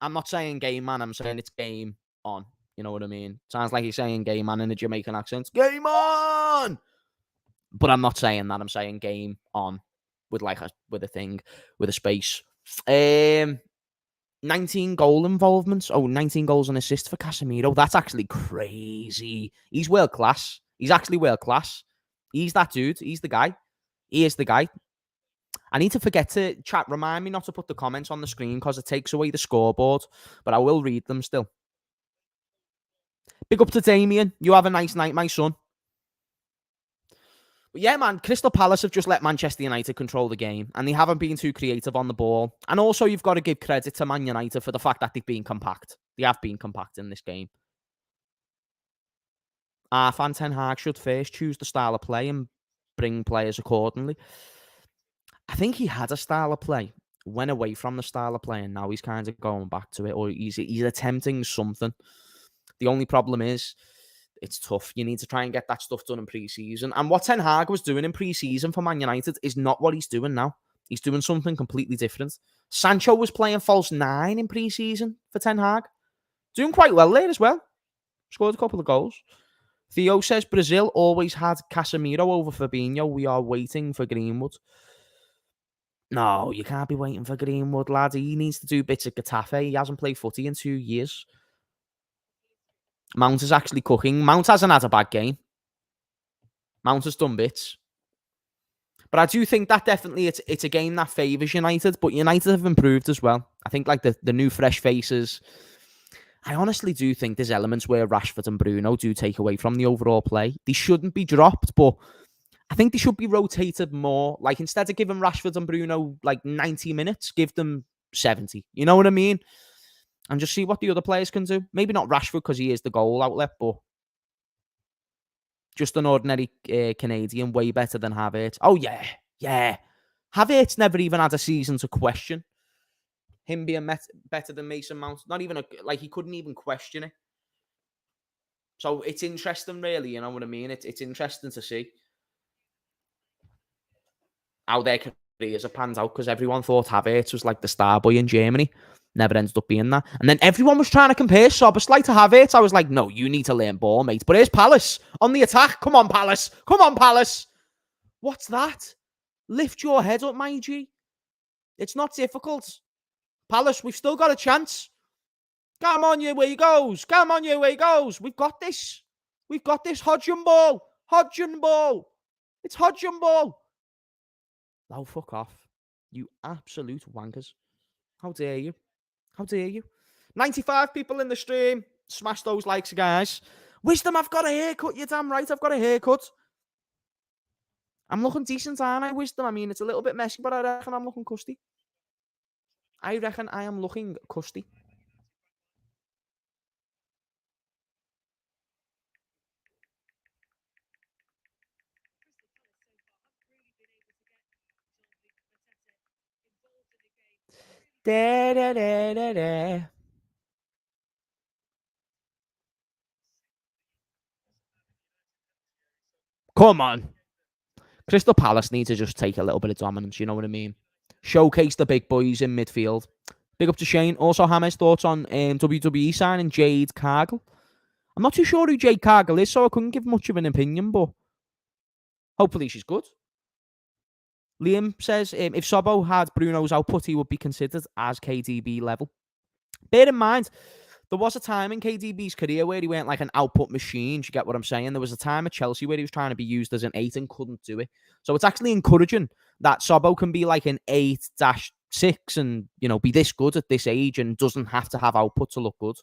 I'm not saying game man, I'm saying it's game on. You know what I mean? Sounds like he's saying game man in a Jamaican accent. Game on! But I'm not saying that. I'm saying game on with a space. 19 goal involvements. 19 goals and assists for Casemiro. That's actually crazy. He's world class. He's actually world class. He's that dude. He's the guy. He is the guy. I need to forget to chat. Remind me not to put the comments on the screen because it takes away the scoreboard, but I will read them still. Big up to Damien. You have a nice night, my son. But yeah, man, Crystal Palace have just let Manchester United control the game, and they haven't been too creative on the ball. And also, you've got to give credit to Man United for the fact that they've been compact. They have been compact in this game. Fan Ten Hag should first choose the style of play and bring players accordingly. I think he had a style of play, went away from the style of play, and now he's kind of going back to it, or he's attempting something. The only problem is, it's tough. You need to try and get that stuff done in pre-season. And what Ten Hag was doing in pre-season for Man United is not what he's doing now. He's doing something completely different. Sancho was playing false 9 in pre-season for Ten Hag. Doing quite well there as well. Scored a couple of goals. Theo says Brazil always had Casemiro over Fabinho. We are waiting for Greenwood. No, you can't be waiting for Greenwood, lad. He needs to do bits of Getafe. He hasn't played footy in 2 years. Mount is actually cooking. Mount hasn't had a bad game. Mount has done bits. But I do think that definitely it's a game that favours United, but United have improved as well. I think like the new fresh faces. I honestly do think there's elements where Rashford and Bruno do take away from the overall play. They shouldn't be dropped, but I think they should be rotated more. Like instead of giving Rashford and Bruno like 90 minutes, give them 70. You know what I mean? And just see what the other players can do. Maybe not Rashford because he is the goal outlet, but just an ordinary Canadian, way better than Havertz. Oh, yeah. Havertz never even had a season to question him being better than Mason Mount. Not even, he couldn't even question it. So it's interesting, really, you know what I mean? It's interesting to see. how their careers have panned out, because everyone thought Havertz was like the star boy in Germany. Never ended up being that. And then everyone was trying to compare Szoboszlai to Havertz. I was like, no, you need to learn ball, mate. But here's Palace on the attack. Come on, Palace. Come on, Palace. What's that? Lift your head up, my G. It's not difficult. Palace, we've still got a chance. Come on, you way goes. Come on, you way goes. We've got this. We've got this. Hodgson ball. Hodgson ball. It's Hodgson ball. Oh, fuck off. You absolute wankers. How dare you? How dare you? 95 people in the stream. Smash those likes, guys. Wisdom, I've got a haircut. You're damn right, I've got a haircut. I'm looking decent, aren't I, Wisdom? I mean, it's a little bit messy, but I reckon I'm looking custy. I reckon I am looking custy. Da, da, da, da, da. Come on. Crystal Palace need to just take a little bit of dominance, you know what I mean? Showcase the big boys in midfield. Big up to Shane. Also, Hamez, thoughts on WWE signing Jade Cargill? I'm not too sure who Jade Cargill is, so I couldn't give much of an opinion, but hopefully she's good. Liam says, if Sobo had Bruno's output, he would be considered as KDB level. Bear in mind, there was a time in KDB's career where he went like an output machine. Do you get what I'm saying? There was a time at Chelsea where he was trying to be used as an 8 and couldn't do it. So it's actually encouraging that Sobo can be like an 8-6 and, you know, be this good at this age and doesn't have to have output to look good.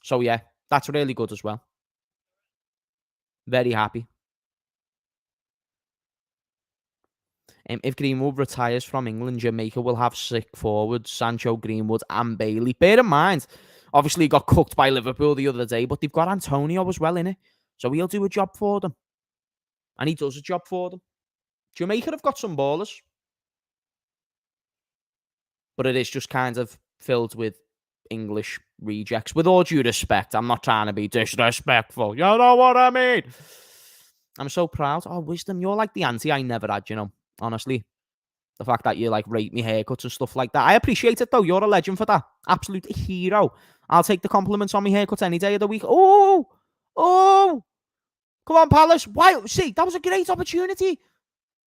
So yeah, that's really good as well. Very happy. If Greenwood retires from England, Jamaica will have 6 forwards, Sancho, Greenwood and Bailey. Bear in mind, obviously he got cooked by Liverpool the other day, but they've got Antonio as well in it. So he'll do a job for them. And he does a job for them. Jamaica have got some ballers. But it is just kind of filled with English rejects. With all due respect, I'm not trying to be disrespectful. You know what I mean? I'm so proud. Oh, Wisdom, you're like the auntie I never had, you know. Honestly, the fact that you like rate me haircuts and stuff like that. I appreciate it though. You're a legend for that. Absolute hero. I'll take the compliments on my haircuts any day of the week. Oh, come on, Palace. Why? See, that was a great opportunity.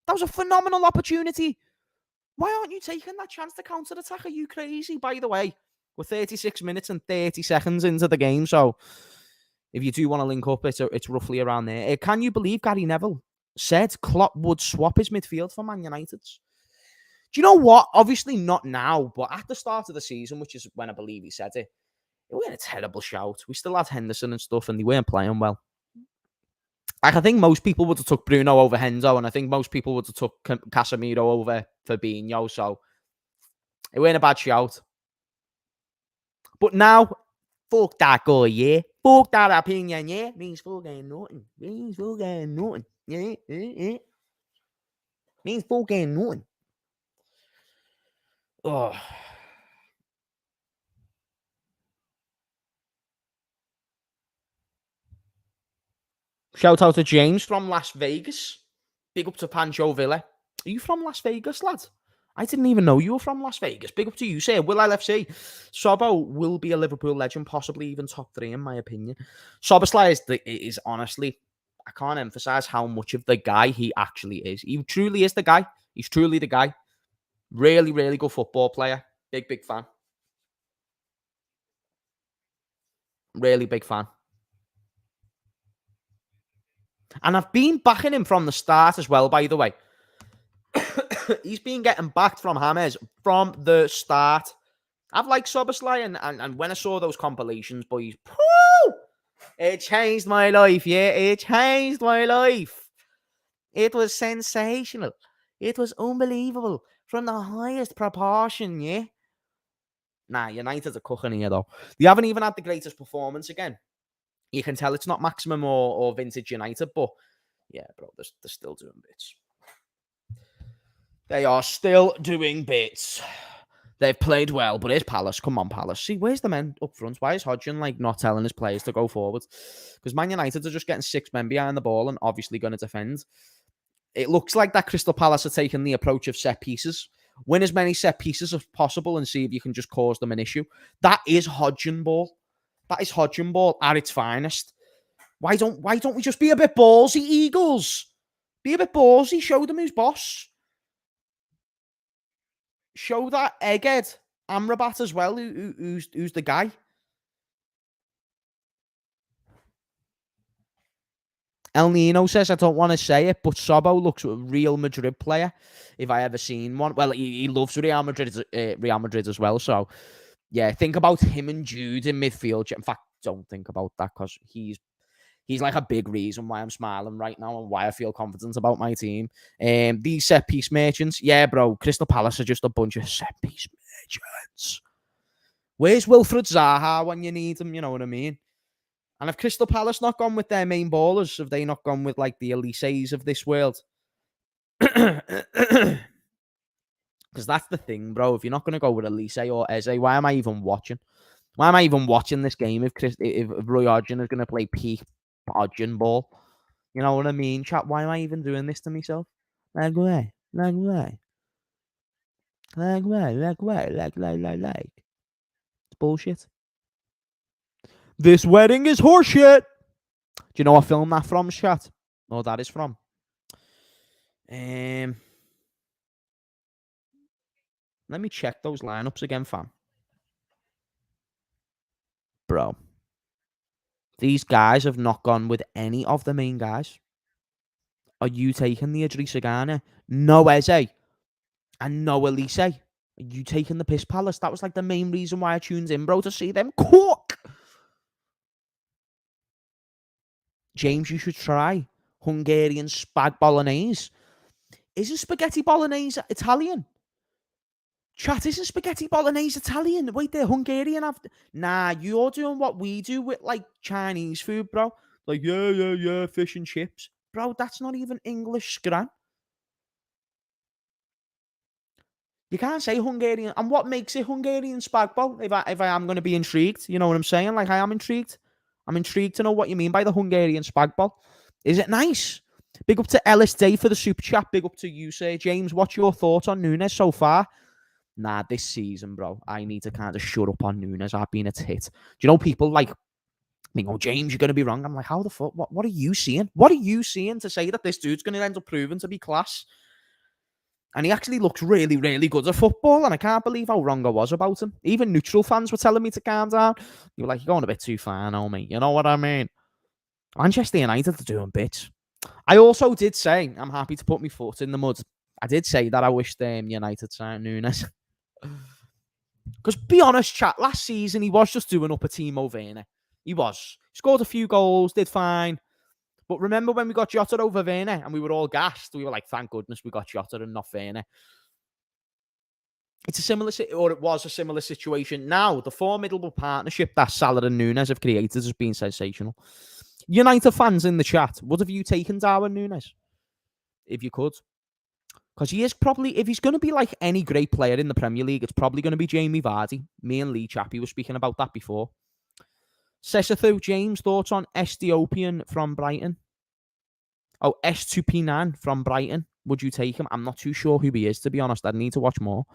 That was a phenomenal opportunity. Why aren't you taking that chance to counter attack? Are you crazy? By the way, we're 36 minutes and 30 seconds into the game, so if you do want to link up, it's roughly around there. Can you believe Gary Neville said Klopp would swap his midfield for Man United's? Do you know what? Obviously not now, but at the start of the season, which is when I believe he said it, it was a terrible shout. We still had Henderson and stuff, and they weren't playing well. Like, I think most people would have took Bruno over Hendo, and I think most people would have took Casemiro over Fabinho, so it weren't a bad shout. But now, fuck that guy, yeah? Fuck that opinion, yeah? Means fucking nothing. Means fucking nothing. Yeah. Means fucking nothing. Oh. Shout out to James from Las Vegas. Big up to Pancho Villa. Are you from Las Vegas, lad? I didn't even know you were from Las Vegas. Big up to you, sir. Will LFC. Sobo will be a Liverpool legend, possibly even top 3 in my opinion. Szoboszlai is honestly, I can't emphasize how much of the guy he actually is. He truly is the guy. He's truly the guy. Really, really good football player. Big fan. Really big fan. And I've been backing him from the start as well, by the way. He's been getting backed from Hamez from the start. I've liked Szoboszlai, and when I saw those compilations, boys, it changed my life, yeah? It changed my life. It was sensational. It was unbelievable. From the highest proportion, yeah? Nah, United are cooking here, though. They haven't even had the greatest performance again. You can tell it's not maximum or vintage United, but yeah, bro, they're still doing bits. They are still doing bits. They've played well, but it's Palace. Come on, Palace. See, where's the men up front? Why is Hodgson like not telling his players to go forward? Because Man United are just getting 6 men behind the ball and obviously going to defend. it looks like that Crystal Palace are taking the approach of set pieces. Win as many set pieces as possible and see if you can just cause them an issue. That is hodging ball. That is hodging ball at its finest. Why don't we just be a bit ballsy, Eagles? Be a bit ballsy. Show them who's boss. Show that egghead Amrabat as well, who's the guy. El Nino says, I don't want to say it, but Sobo looks a Real Madrid player, if I ever seen one. Well, he loves Real Madrid as well. So, yeah, think about him and Jude in midfield. In fact, don't think about that because he's like a big reason why I'm smiling right now and why I feel confident about my team. These set-piece merchants, yeah, bro, Crystal Palace are just a bunch of set-piece merchants. Where's Wilfred Zaha when you need him? You know what I mean? And if Crystal Palace not gone with their main ballers, have they not gone with like the Elise's of this world? Because that's the thing, bro. If you're not going to go with Elise or Eze, why am I even watching? Why am I even watching this game if Roy Hodgson is going to play peak Hodgson ball? You know what I mean, chat? Why am I even doing this to myself? Like. It's bullshit. This wedding is horseshit. Do you know what film that from, chat? No, that is from. Let me check those lineups again, fam. Bro. These guys have not gone with any of the main guys. Are you taking the Idrissa Gana? No Eze. And no Elise. Are you taking the piss, Palace? That was like the main reason why I tuned in, bro, to see them cook. James, you should try Hungarian spag bolognese. Isn't spaghetti bolognese Italian? Chat, isn't spaghetti bolognese Italian? Wait there, Hungarian. Nah, you're doing what we do with like Chinese food, bro. Like, yeah, fish and chips. Bro, that's not even English scran. You can't say Hungarian. And what makes it Hungarian spag bol? If I am going to be intrigued, you know what I'm saying? Like, I am intrigued. I'm intrigued to know what you mean by the Hungarian spag bol. Is it nice? Big up to Ellis Day for the super chat. Big up to you, sir. James, what's your thoughts on Nunes so far? Nah, this season, bro, I need to kind of shut up on Nunes. I've been a tit. Do you know people like, oh, James, you're going to be wrong. I'm like, how the fuck? What are you seeing? What are you seeing to say that this dude's going to end up proving to be class? And he actually looks really, really good at football. And I can't believe how wrong I was about him. Even neutral fans were telling me to calm down. You were like, you're going a bit too far now, mate. You know what I mean? Manchester United are doing bits. I also did say, I'm happy to put my foot in the mud. I did say that I wished United signed Nunes. Because be honest, chat, last season he was just doing up a Timo Werner. He was. He scored a few goals, did fine. But remember when we got Jota over Werner and we were all gassed? We were like, thank goodness we got Jota and not Werner. It's a similar, or it was a similar situation. Now, the formidable partnership that Salah and Nunes have created has been sensational. United fans in the chat, what have you taken Darwin Nunes? If you could. Because he is probably, if he's going to be like any great player in the Premier League, it's probably going to be Jamie Vardy. Me and Lee Chappie were speaking about that before. Sesathu, James, thoughts on Ethiopian from Brighton? Oh, S2P9 from Brighton. Would you take him? I'm not too sure who he is, to be honest. I'd need to watch more.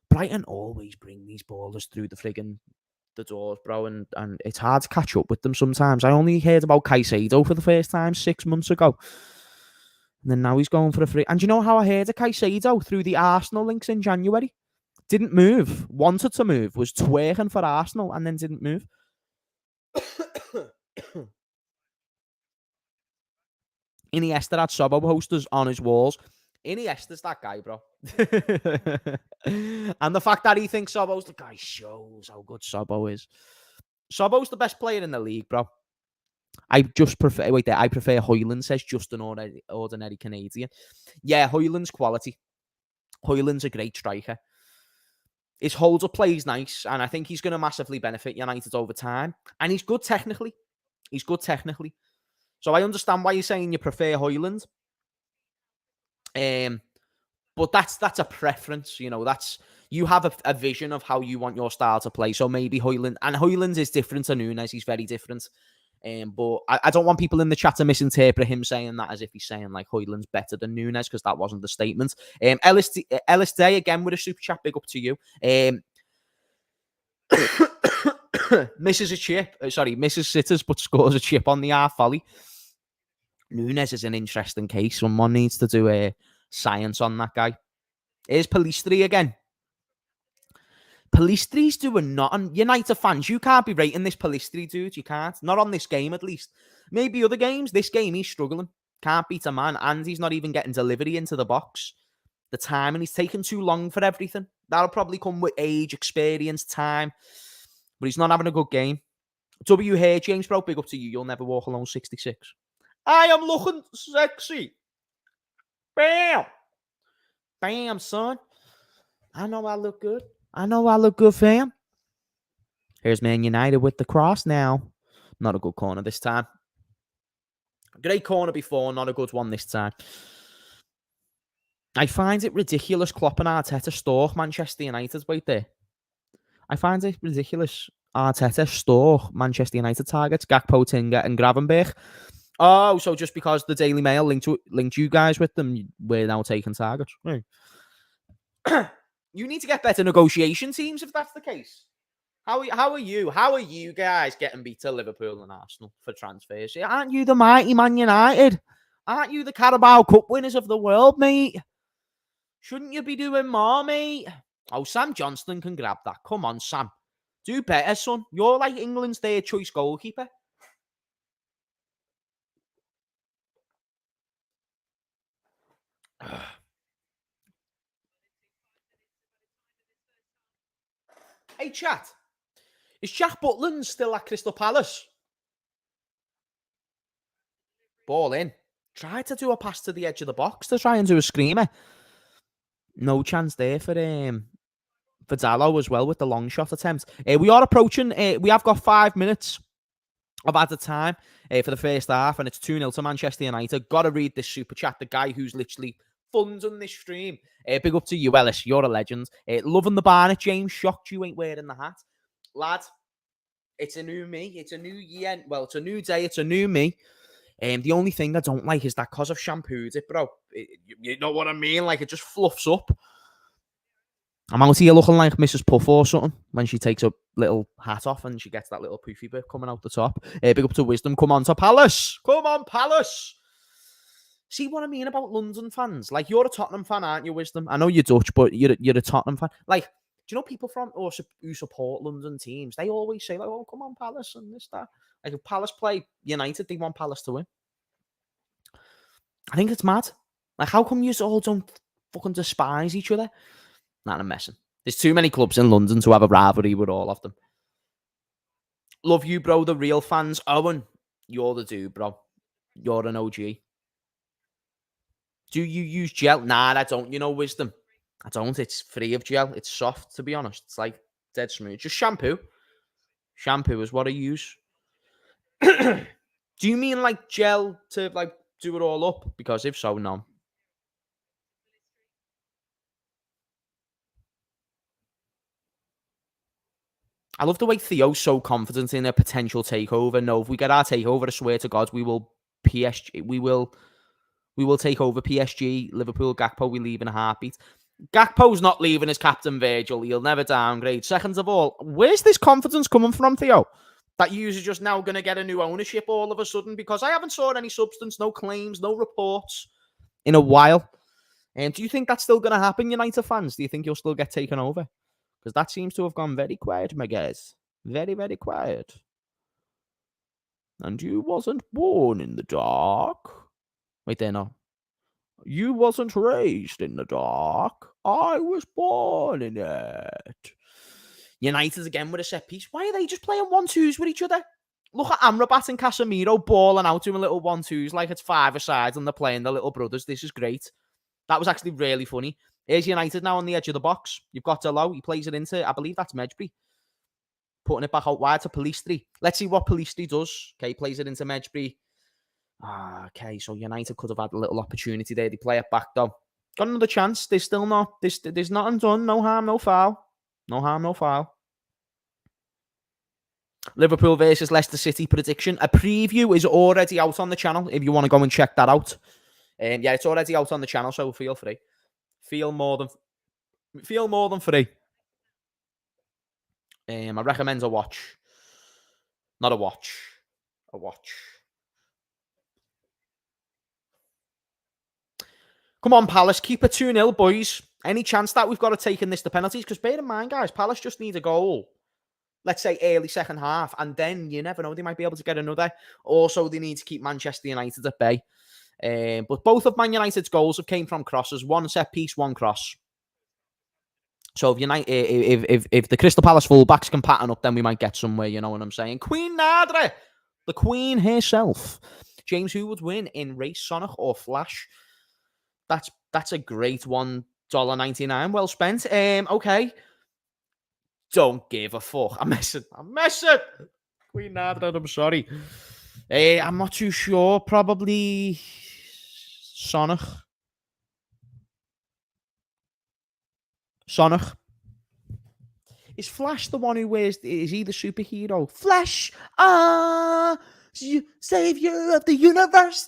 Brighton always bring these ballers through the doors, bro, and it's hard to catch up with them sometimes. I only heard about Caicedo for the first time 6 months ago. And then now he's going for a free. And do you know how I heard of Caicedo? Through the Arsenal links in January. Didn't move. Wanted to move. Was twerking for Arsenal and then didn't move. Iniesta had Sobo posters on his walls. Iniesta's that guy, bro. And the fact that he thinks Sobo's the guy shows how good Sobo is. Sobo's the best player in the league, bro. I just prefer... Wait there. I prefer Højlund, says just an ordinary Canadian. Yeah, Højlund's quality. Højlund's a great striker. His hold-up play is nice, and I think he's going to massively benefit United over time. And he's good technically. So I understand why you're saying you prefer Højlund. But that's a preference, you know. You have a vision of how you want your style to play. So maybe Højlund... And Højlund is different to Nunes. He's very different. But I don't want people in the chat to misinterpret him saying that as if he's saying like Højlund's better than Nunes, because that wasn't the statement. Ellis Day again with a super chat. Big up to you. Misses a chip. Misses sitters but scores a chip on the half volley. Nunes is an interesting case. Someone needs to do a science on that guy. Here's Pellistri again. Pellistri's doing nothing. United fans, you can't be rating this Pellistri, dude. You can't. Not on this game, at least. Maybe other games. This game, he's struggling. Can't beat a man. And he's not even getting delivery into the box. The time, and he's taking too long for everything. That'll probably come with age, experience, time. But he's not having a good game. W here, James Bro, big up to you. You'll never walk alone, 66. I am looking sexy. Bam. Bam, son. I know I look good. I know I look good, fam. Here's Man United with the cross now. Not a good corner this time. Great corner before, not a good one this time. I find it ridiculous Klopp and Arteta stalk Manchester United right there. I find it ridiculous. Arteta stalk Manchester United targets, Gakpo, Tinga and Gravenberch. Oh, so just because the Daily Mail linked you guys with them, we're now taking targets. Right. You need to get better negotiation teams if that's the case. How are you guys getting beat to Liverpool and Arsenal for transfers? Aren't you the mighty Man United? Aren't you the Carabao Cup winners of the world, mate? Shouldn't you be doing more, mate? Oh, Sam Johnston can grab that. Come on, Sam. Do better, son. You're like England's third choice goalkeeper. Hey, chat. Is Jack Butland still at Crystal Palace? Ball in. Tried to do a pass to the edge of the box to try and do a screamer. No chance there for Dallo as well with the long shot attempt. We are approaching. We have got 5 minutes of added time for the first half, and it's 2-0 to Manchester United. Got to read this super chat. The guy who's literally funding this stream. Big up to you, Ellis. You're a legend. Loving the Barnet, James. Shocked you ain't wearing the hat. Lad, it's a new me. It's a new year. Well, it's a new day. It's a new me. The only thing I don't like is that because I've shampooed it, bro. You know what I mean? Like, it just fluffs up. I'm out here looking like Mrs. Puff or something when she takes a little hat off and she gets that little poofy bit coming out the top. Big up to Wisdom. Come on to Palace. Come on, Palace. See what I mean about London fans? Like, you're a Tottenham fan, aren't you, Wisdom? I know you're Dutch, but you're a Tottenham fan. Like, do you know people who support London teams? They always say, like, oh, come on, Palace and this, that. Like, if Palace play United, they want Palace to win. I think it's mad. Like, how come you all don't fucking despise each other? Nah, I'm messing. There's too many clubs in London to have a rivalry with all of them. Love you, bro. The real fans. Owen, you're the dude, bro. You're an OG. Do you use gel? Nah, I don't. You know, Wisdom. I don't. It's free of gel. It's soft, to be honest. It's like dead smooth. Just shampoo. Shampoo is what I use. Do you mean like gel to like do it all up? Because if so, no. I love the way Theo's so confident in a potential takeover. No, if we get our takeover, I swear to God, we will take over PSG, Liverpool, Gakpo, we leave in a heartbeat. Gakpo's not leaving as Captain Virgil. He'll never downgrade. Second of all, where's this confidence coming from, Theo? That you're just now going to get a new ownership all of a sudden? Because I haven't saw any substance, no claims, no reports in a while. And do you think that's still going to happen, United fans? Do you think you'll still get taken over? Because that seems to have gone very quiet, my guys. Very, very quiet. And you wasn't born in the dark. Wait there, no. You wasn't raised in the dark. I was born in it. United again with a set piece. Why are they just playing 1-2s with each other? Look at Amrabat and Casemiro balling out doing little 1-2s like it's 5-a-side and they're playing the little brothers. This is great. That was actually really funny. Here's United now on the edge of the box. You've got Dalot. He plays it into, I believe that's Medjbri. Putting it back out wide to Pellistri. Let's see what Pellistri does. Okay, plays it into Medjbri. Okay, so United could have had a little opportunity there. They play it back, though. Got another chance. There's still not. There's nothing done. No harm, no foul. No harm, no foul. Liverpool versus Leicester City prediction. A preview is already out on the channel if you want to go and check that out. Yeah, it's already out on the channel, so feel free. Feel more than free. I recommend a watch. Not a watch. A watch. Come on, Palace. Keep it 2-0, boys. Any chance that we've got to take in this to penalties? Because bear in mind, guys, Palace just need a goal. Let's say early second half. And then you never know. They might be able to get another. Also, they need to keep Manchester United at bay. But both of Man United's goals have came from crosses. One set piece, one cross. So if the Crystal Palace fullbacks can pattern up, then we might get somewhere. You know what I'm saying? Queen Nadra, the Queen herself. James, who would win in race, Sonic or Flash? That's a great $1.99. Well spent. Okay. Don't give a fuck. I'm messing. Queen Nadra, I'm sorry. I'm not too sure. Probably Sonic. Is Flash the one who wears? Is he the superhero? Flash, savior of the universe.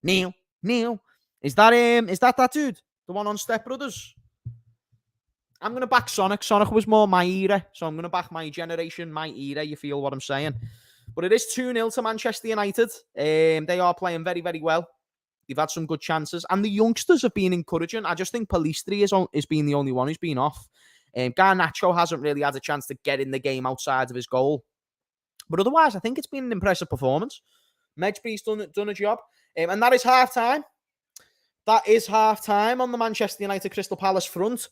Neil. Is that dude? The one on Step Brothers? I'm gonna back Sonic. Sonic was more my era, so I'm gonna back my generation, my era. You feel what I'm saying? But it is 2-0 to Manchester United. They are playing very, very well. They've had some good chances. And the youngsters have been encouraging. I just think Pellistri is being the only one who's been off. Garnacho hasn't really had a chance to get in the game outside of his goal. But otherwise, I think it's been an impressive performance. Medjby's done a job. And that is half-time. That is half-time on the Manchester United Crystal Palace front.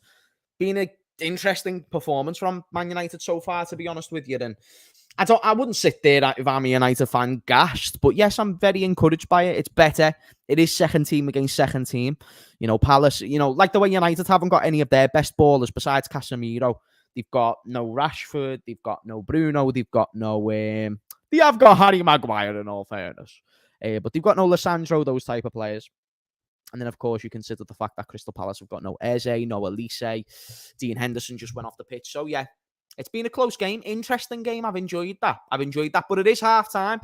Been an interesting performance from Man United so far, to be honest with you. And I wouldn't sit there if I'm a United fan gassed, but yes, I'm very encouraged by it. It's better. It is second team against second team. You know, Palace, like the way United haven't got any of their best ballers besides Casemiro. They've got no Rashford. They've got no Bruno. They've got no... they have got Harry Maguire, in all fairness. But they've got no Lissandro, those type of players. And then, of course, you consider the fact that Crystal Palace have got no Eze, no Elise. Dean Henderson just went off the pitch. So, yeah, it's been a close game. Interesting game. I've enjoyed that. But it is half-time.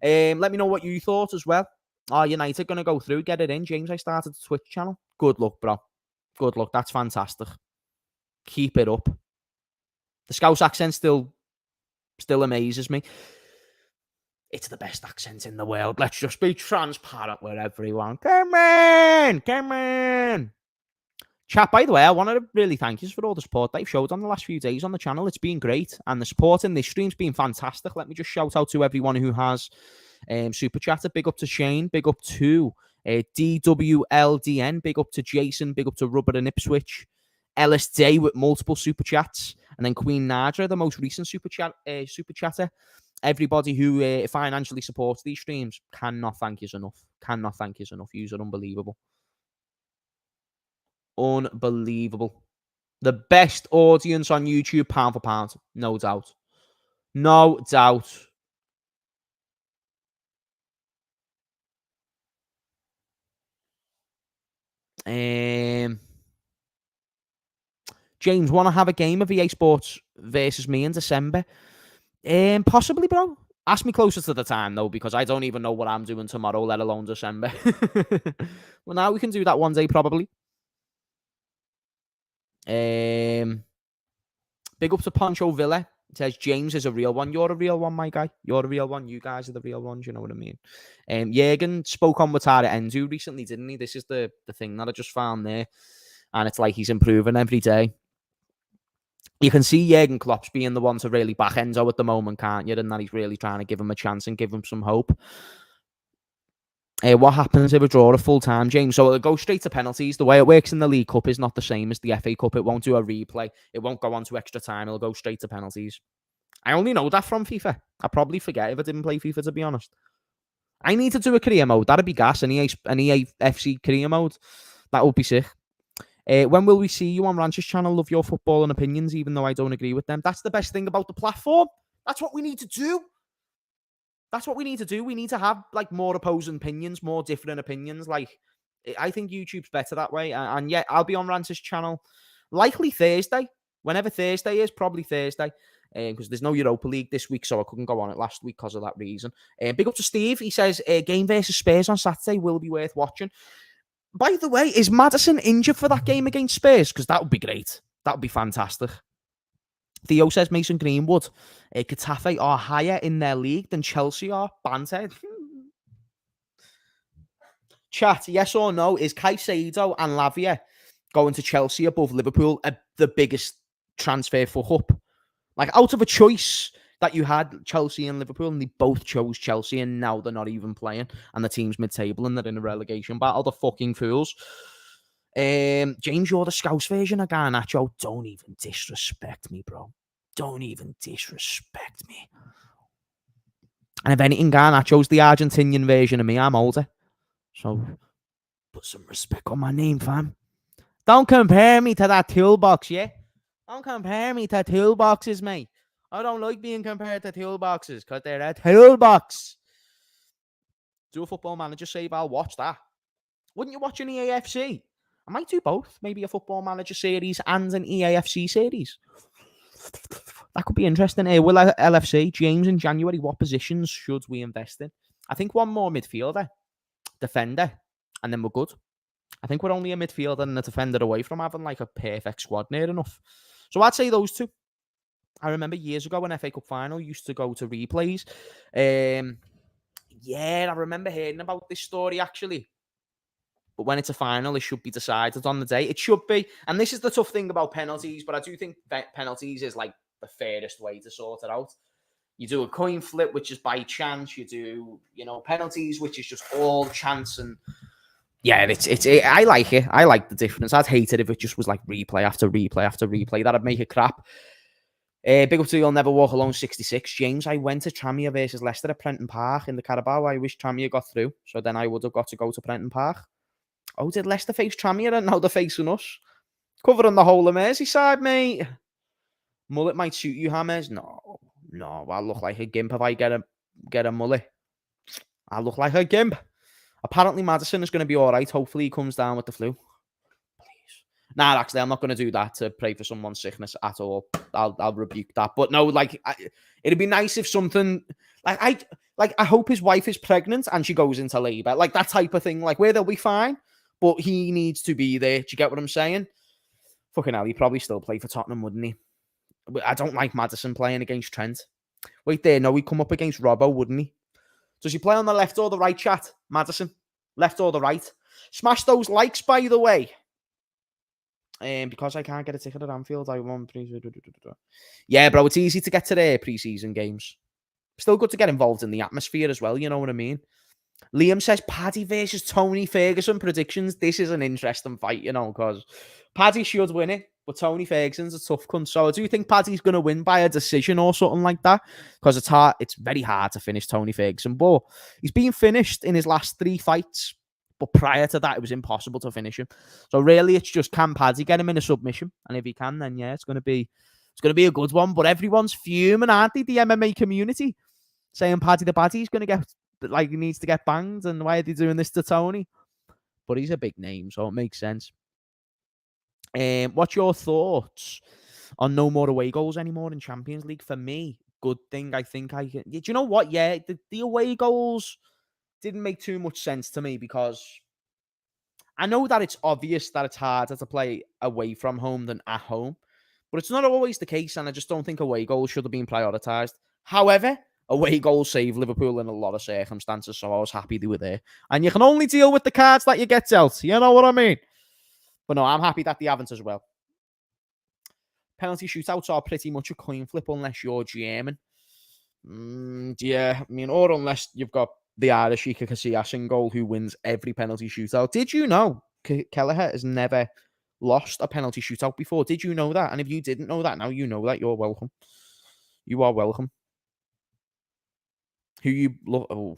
Let me know what you thought as well. Are United going to go through? Get it in. James, I started the Twitch channel. Good luck, bro. Good luck. That's fantastic. Keep it up. The Scouse accent still amazes me. It's the best accent in the world. Let's just be transparent with everyone. Come on. Chat, by the way, I want to really thank you for all the support that you've showed on the last few days on the channel. It's been great. And the support in this stream's been fantastic. Let me just shout out to everyone who has super chatted. Big up to Shane. Big up to DWLDN. Big up to Jason. Big up to Rubber and Ipswich. Ellis Day with multiple super chats. And then Queen Nadra, the most recent super chatter. Everybody who financially supports these streams, cannot thank you enough. Yous are unbelievable. Unbelievable. The best audience on YouTube, pound for pound. No doubt. James, want to have a game of EA Sports versus me in December? Possibly, bro. Ask me closer to the time, though, because I don't even know what I'm doing tomorrow, let alone December. Well, now we can do that one day, probably. Big up to Poncho Villa. It says James is a real one. You're a real one, my guy. You're a real one. You guys are the real ones. You know what I mean? Jürgen spoke on Wataru Endo recently, didn't he? This is the thing that I just found there. And it's like he's improving every day. You can see Jürgen Klopp's being the one to really back Endo at the moment, can't you? And that he's really trying to give him a chance and give him some hope. What happens if we draw a full-time, James? So it'll go straight to penalties. The way it works in the League Cup is not the same as the FA Cup. It won't do a replay. It won't go on to extra time. It'll go straight to penalties. I only know that from FIFA. I'd probably forget if I didn't play FIFA, to be honest. I need to do a career mode. That'd be gas. An EA FC career mode. That would be sick. When will we see you on Ranch's channel? Love your football and opinions, even though I don't agree with them. That's the best thing about the platform. That's what we need to do. We need to have like more opposing opinions, more different opinions. Like, I think YouTube's better that way. And yeah, I'll be on Ranch's channel likely Thursday. Whenever Thursday is, probably Thursday. Because there's no Europa League this week, so I couldn't go on it last week because of that reason. Big up to Steve. He says, game versus Spurs on Saturday will be worth watching. By the way, is Maddison injured for that game against Spurs? Because that would be great. That would be fantastic. Theo says Mason Greenwood, Getafe are higher in their league than Chelsea are. Banter. Chat, yes or no, is Caicedo and Lavia going to Chelsea above Liverpool the biggest transfer for up? Like, out of a choice that you had, Chelsea and Liverpool, and they both chose Chelsea, and now they're not even playing, and the team's mid-table, and they're in a relegation battle. The fucking fools. James, you're the Scouse version of Garnacho. Don't even disrespect me, bro. Don't even disrespect me. And if anything, Garnacho's the Argentinian version of me. I'm older. So, put some respect on my name, fam. Don't compare me to that toolbox, yeah? Don't compare me to toolboxes, mate. I don't like being compared to toolboxes because they're a toolbox. Do a Football Manager save, I'll watch that. Wouldn't you watch an EAFC? I might do both. Maybe a Football Manager series and an EAFC series. That could be interesting. Will LFC, James, in January, what positions should we invest in? I think one more midfielder, defender, and then we're good. I think we're only a midfielder and a defender away from having like a perfect squad near enough. So I'd say those two. I remember years ago when FA Cup final used to go to replays. Yeah, I remember hearing about this story actually. But when it's a final, it should be decided on the day. It should be. And this is the tough thing about penalties, but I do think penalties is like the fairest way to sort it out. You do a coin flip, which is by chance. You do, penalties, which is just all chance. And yeah, I like it. I like the difference. I'd hate it if it just was like replay after replay after replay. That'd make it crap. Big up to You'll Never Walk Alone 66. James, I went to Tranmere versus Leicester at Prenton Park in the Carabao. I wish Tranmere got through, so then I would have got to go to Prenton Park. Oh, did Leicester face Tranmere and now they're facing us? Covering the whole of Merseyside, mate. Mullet might suit you, Hamez. No, I look like a gimp if I get a mullet. I look like a gimp. Apparently, Maddison is going to be all right. Hopefully, he comes down with the flu. Please. Nah, actually, I'm not going to do that to pray for someone's sickness at all. I'll rebuke that. But no, it'd be nice if something I hope his wife is pregnant and she goes into labour, like that type of thing, like where they'll be fine. But he needs to be there. Do you get what I'm saying? Fucking hell, he'd probably still play for Tottenham, wouldn't he? I don't like Maddison playing against Trent. Wait there, no, he'd come up against Robbo, wouldn't he? Does he play on the left or the right, chat? Maddison? Left or the right? Smash those likes, by the way. Because I can't get a ticket at Anfield, I want... Yeah, bro, it's easy to get to their pre-season games. Still good to get involved in the atmosphere as well, you know what I mean? Liam says, Paddy versus Tony Ferguson predictions. This is an interesting fight, because Paddy should win it, but Tony Ferguson's a tough cunt. So I do think Paddy's going to win by a decision or something like that, because it's very hard to finish Tony Ferguson. But he's been finished in his last 3 fights, but prior to that, it was impossible to finish him. So really, it's just, can Paddy get him in a submission? And if he can, then yeah, it's going to be a good one. But everyone's fuming, aren't they? The MMA community saying Paddy the Paddy's going to get... he needs to get banged, and why are they doing this to Tony? But he's a big name, so it makes sense. What's your thoughts on no more away goals anymore in Champions League? For me, good thing. I think I can... Do you know what? Yeah, the away goals didn't make too much sense to me, because I know that it's obvious that it's harder to play away from home than at home, but it's not always the case, and I just don't think away goals should have been prioritised. However, away goals save Liverpool in a lot of circumstances, so I was happy they were there. And you can only deal with the cards that you get dealt. You know what I mean? But no, I'm happy that they haven't as well. Penalty shootouts are pretty much a coin flip unless you're German. Yeah, I mean, or unless you've got the Irish Iker Casillas in goal who wins every penalty shootout. Did you know Kelleher has never lost a penalty shootout before? Did you know that? And if you didn't know that, now you know that. You're welcome. You are welcome. Who you love? Oh,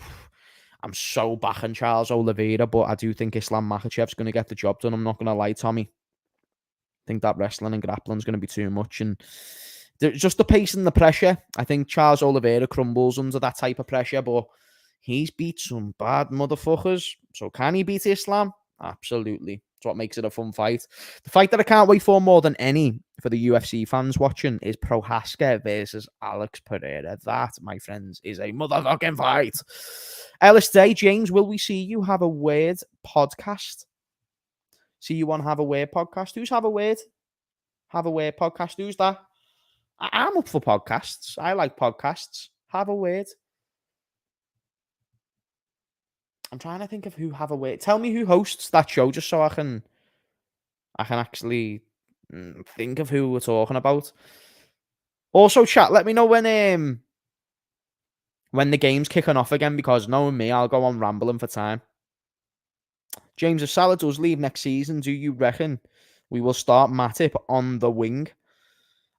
I'm so backing Charles Oliveira, but I do think Islam Makhachev's going to get the job done. I'm not going to lie, Tommy. I think that wrestling and grappling is going to be too much. And just the pace and the pressure. I think Charles Oliveira crumbles under that type of pressure, but he's beat some bad motherfuckers. So can he beat Islam? Absolutely. It's what makes it a fun fight. The fight that I can't wait for more than any for the UFC fans watching is Prohaska versus Alex Pereira. That, my friends, is a motherfucking fight. Ellis Day, James, will we see you have a word podcast? See you on Have a Word podcast. Who's Have a Word? Have a Word podcast. Who's that? I'm up for podcasts. I like podcasts. Have a Word. I'm trying to think of who Have a Word. Tell me who hosts that show, just so I can actually think of who we're talking about. Also, chat, let me know when the game's kicking off again, because knowing me, I'll go on rambling for time. James, if Salah does leave next season, do you reckon we will start Matip on the wing?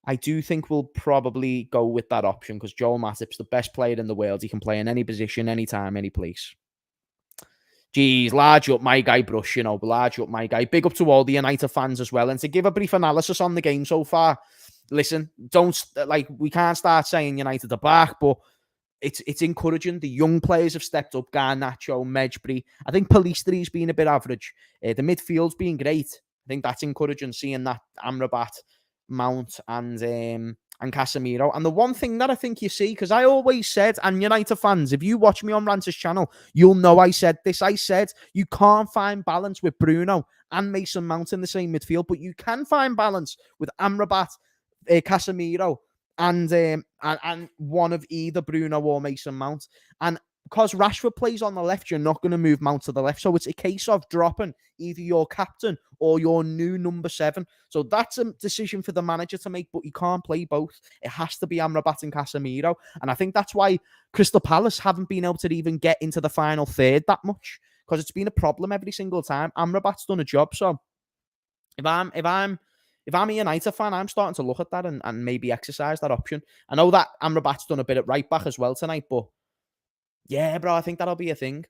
I do think we'll probably go with that option, because Joel Matip's the best player in the world. He can play in any position, anytime, any place. Geez, large up my guy, Brush, large up my guy. Big up to all the United fans as well. And to give a brief analysis on the game so far, listen, we can't start saying United are back, but it's encouraging. The young players have stepped up. Garnacho, Mejbri. I think Palistри's been a bit average. The midfield's been great. I think that's encouraging, seeing that Amrabat, Mount, and Casemiro. And the one thing that I think you see, because I always said, and United fans, if you watch me on Ranter's channel, you'll know I said this. I said you can't find balance with Bruno and Mason Mount in the same midfield, but you can find balance with Amrabat, Casemiro, and one of either Bruno or Mason Mount. And because Rashford plays on the left, you're not going to move Mount to the left. So it's a case of dropping either your captain or your new number 7. So that's a decision for the manager to make, but you can't play both. It has to be Amrabat and Casemiro. And I think that's why Crystal Palace haven't been able to even get into the final third that much, because it's been a problem every single time. Amrabat's done a job. So if I'm a United fan, I'm starting to look at that and maybe exercise that option. I know that Amrabat's done a bit at right back as well tonight, but yeah, bro, I think that'll be a thing.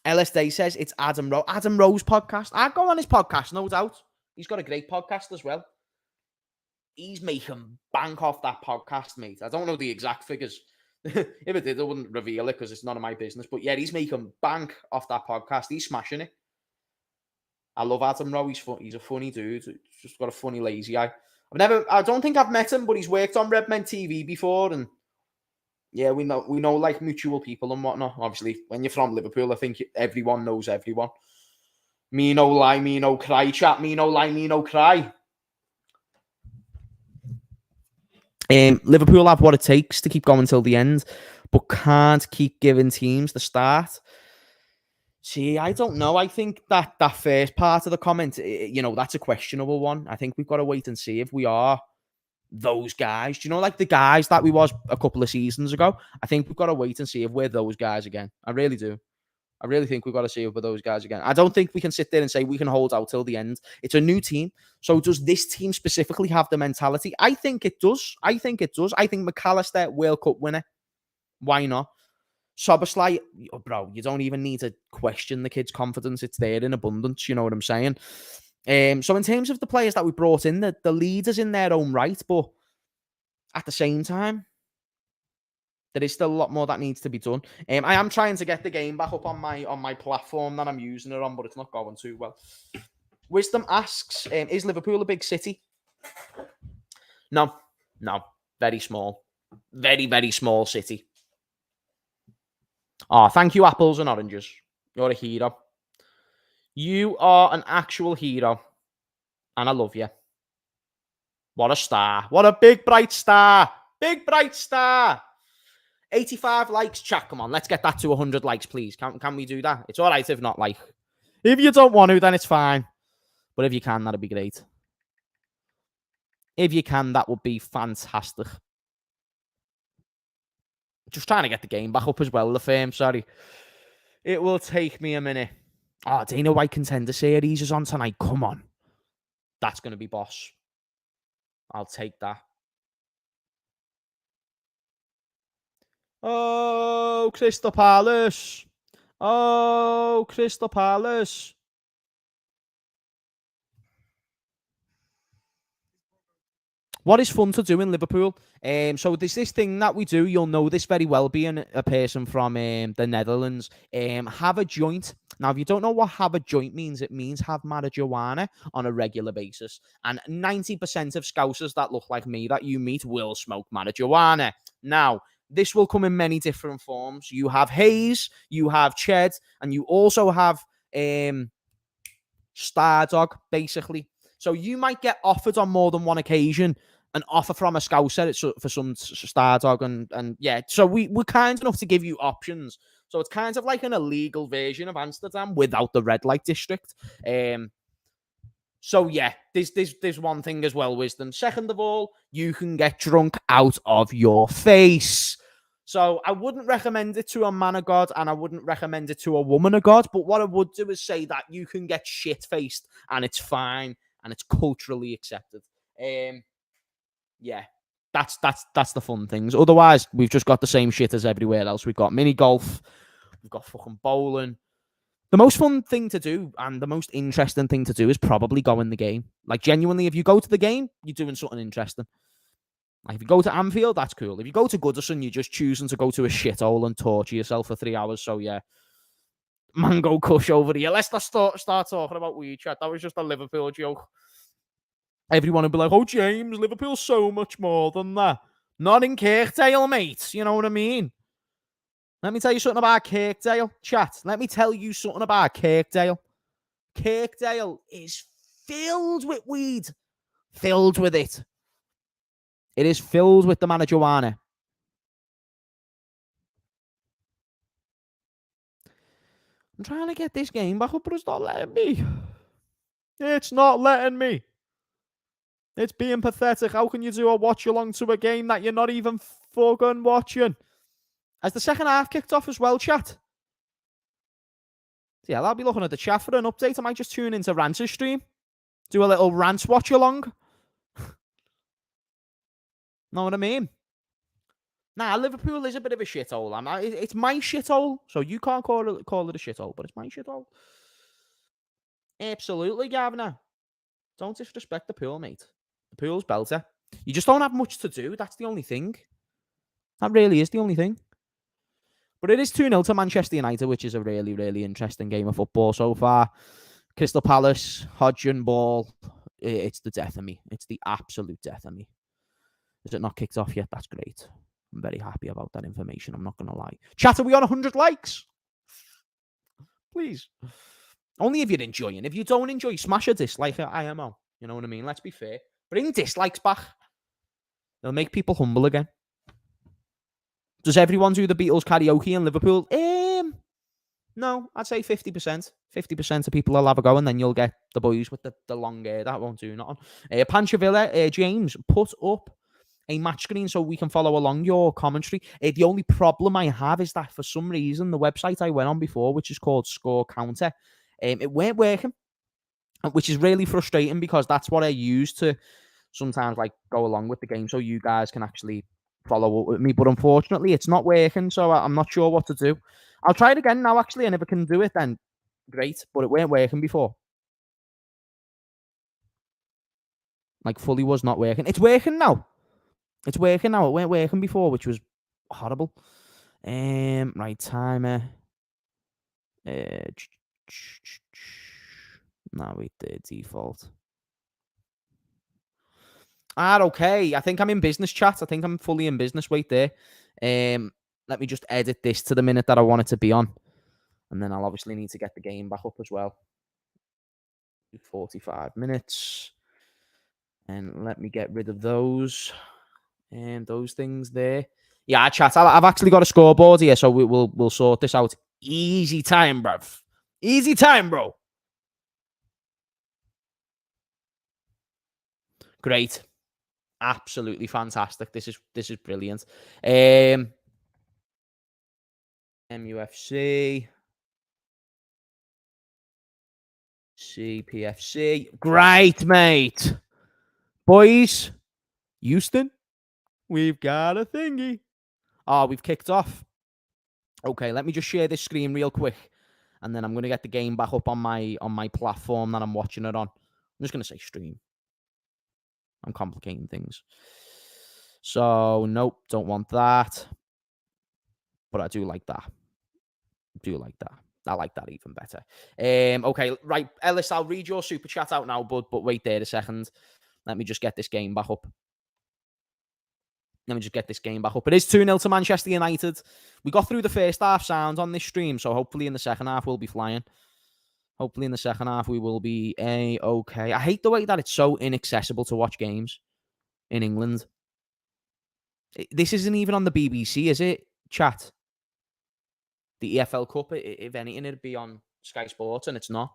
LSD says it's Adam Rowe's podcast. I'd go on his podcast, no doubt. He's got a great podcast as well. He's making bank off that podcast, mate. I don't know the exact figures. If it did, I wouldn't reveal it because it's none of my business. But yeah, he's making bank off that podcast. He's smashing it. I love Adam Rowe. He's a funny dude. He's just got a funny, lazy eye. I don't think I've met him, but he's worked on Redmen TV before, and yeah, we know like mutual people and whatnot. Obviously, when you're from Liverpool, I think everyone knows everyone. Me no lie, me no cry, chat. Me no lie, me no cry. Liverpool have what it takes to keep going till the end, but can't keep giving teams the start. See, I don't know. I think that first part of the comment, that's a questionable one. I think we've got to wait and see if we are those guys. Do you know, like the guys that we was a couple of seasons ago? I think we've got to wait and see if we're those guys again. I really do. I really think we've got to see if we're those guys again. I don't think we can sit there and say we can hold out till the end. It's a new team. So does this team specifically have the mentality? I think it does. I think McAllister, World Cup winner. Why not? Soboslai, bro, you don't even need to question the kid's confidence. It's there in abundance. You know what I'm saying? So in terms of the players that we brought in, the leaders in their own right, but at the same time, there is still a lot more that needs to be done. I am trying to get the game back up on my platform that I'm using it on, but it's not going too well. Wisdom asks, is Liverpool a big city? No. Very small. Very, very small city. Oh, thank you, apples and oranges. You're a hero. You are an actual hero. And I love you. What a star. What a big, bright star. Big, bright star. 85 likes, chat. Come on, let's get that to 100 likes, please. Can we do that? It's all right if not, like. If you don't want to, then it's fine. But if you can, that'd be great. If you can, that would be fantastic. Just trying to get the game back up as well, the firm. Sorry. It will take me a minute. Oh, Dana White Contender Series is on tonight. Come on. That's going to be boss. I'll take that. Oh, Crystal Palace. Oh, Crystal Palace. What is fun to do in Liverpool? So there's this thing that we do. You'll know this very well, being a person from the Netherlands. Have a joint. Now, if you don't know what have a joint means, it means have marijuana on a regular basis. And 90% of Scousers that look like me that you meet will smoke marijuana. Now, this will come in many different forms. You have haze, you have ched, and you also have star dog, basically. So you might get offered on more than one occasion an offer from a Scouser for some star dog, and yeah. So we're kind enough to give you options. So it's kind of like an illegal version of Amsterdam without the red light district. So yeah, there's one thing as well, Wisdom. Second of all, you can get drunk out of your face. So I wouldn't recommend it to a man of God, and I wouldn't recommend it to a woman of God. But what I would do is say that you can get shit-faced, and it's fine, and it's culturally accepted. Yeah, that's the fun things. Otherwise, we've just got the same shit as everywhere else. We've got mini golf, we've got fucking bowling. The most fun thing to do and the most interesting thing to do is probably go in the game. Like, genuinely, if you go to the game, you're doing something interesting. Like, if you go to Anfield, that's cool. If you go to Goodison, you're just choosing to go to a shithole and torture yourself for 3 hours. So, yeah. Mango Kush over here. Let's start talking about weed, chat. That was just a Liverpool joke. Everyone would be like, oh, James, Liverpool's so much more than that. Not in Kirkdale, mate. You know what I mean? Let me tell you something about Kirkdale, chat. Let me tell you something about Kirkdale. Kirkdale is filled with weed. Filled with it. It is filled with the marijuana. I'm trying to get this game back up, but it's not letting me. It's not letting me. It's being pathetic. How can you do a watch along to a game that you're not even fucking watching? Has the second half kicked off as well, chat? Yeah, I'll be looking at the chat for an update. I might just tune into Rant's stream. Do a little Rant watch along. Know what I mean? Nah, Liverpool is a bit of a shithole. It's my shithole, so you can't call it a shithole, but it's my shithole. Absolutely, Gavner. Don't disrespect the pool, mate. The pool's belter. You just don't have much to do. That's the only thing. That really is the only thing. But it is 2-0 to Manchester United, which is a really, really interesting game of football so far. Crystal Palace, Hodgson ball. It's the death of me. It's the absolute death of me. Is it not kicked off yet? That's great. I'm very happy about that information. I'm not going to lie. Chat, are we on 100 likes? Please. Only if you're enjoying. If you don't enjoy, smash a dislike at IMO. You know what I mean? Let's be fair. Bring dislikes back. They'll make people humble again. Does everyone do the Beatles karaoke in Liverpool? No, I'd say 50%. 50% of people will have a go, and then you'll get the boys with the long hair. That won't do nothing. Panchavilla, James, put up a match screen so we can follow along your commentary. The only problem I have is that for some reason, the website I went on before, which is called Score Counter, it weren't working, which is really frustrating because that's what I use to sometimes like go along with the game so you guys can actually follow up with me. But unfortunately, it's not working, so I'm not sure what to do. I'll try it again now, actually, and if I can do it, then great. But it weren't working before. Like, fully was not working. It's working now. It's working now. It weren't working before, which was horrible. Right, timer. Now we did default. Okay. I think I'm in business, chat. I think I'm fully in business. Wait there. Let me just edit this to the minute that I want it to be on. And then I'll obviously need to get the game back up as well. 45 minutes. And let me get rid of those. And those things there. Yeah, chat. I've actually got a scoreboard here, so we'll sort this out. Easy time, bruv. Easy time, bro. Great. Absolutely fantastic. This is brilliant. MUFC. CPFC. Great, mate. Boys. Houston. We've got a thingy. Oh, we've kicked off. Okay, let me just share this screen real quick. And then I'm going to get the game back up on my platform that I'm watching it on. I'm just going to say stream. I'm complicating things. So, nope, don't want that. But I do like that. I like that even better. Okay, right, Ellis, I'll read your super chat out now, but wait there a second. Let me just get this game back up. It is 2-0 to Manchester United. We got through the first half sound on this stream, so hopefully in the second half we'll be flying. Hopefully in the second half we will be okay. I hate the way that it's so inaccessible to watch games in England. This isn't even on the BBC, is it, chat? The EFL Cup, if anything, it'd be on Sky Sports, and it's not.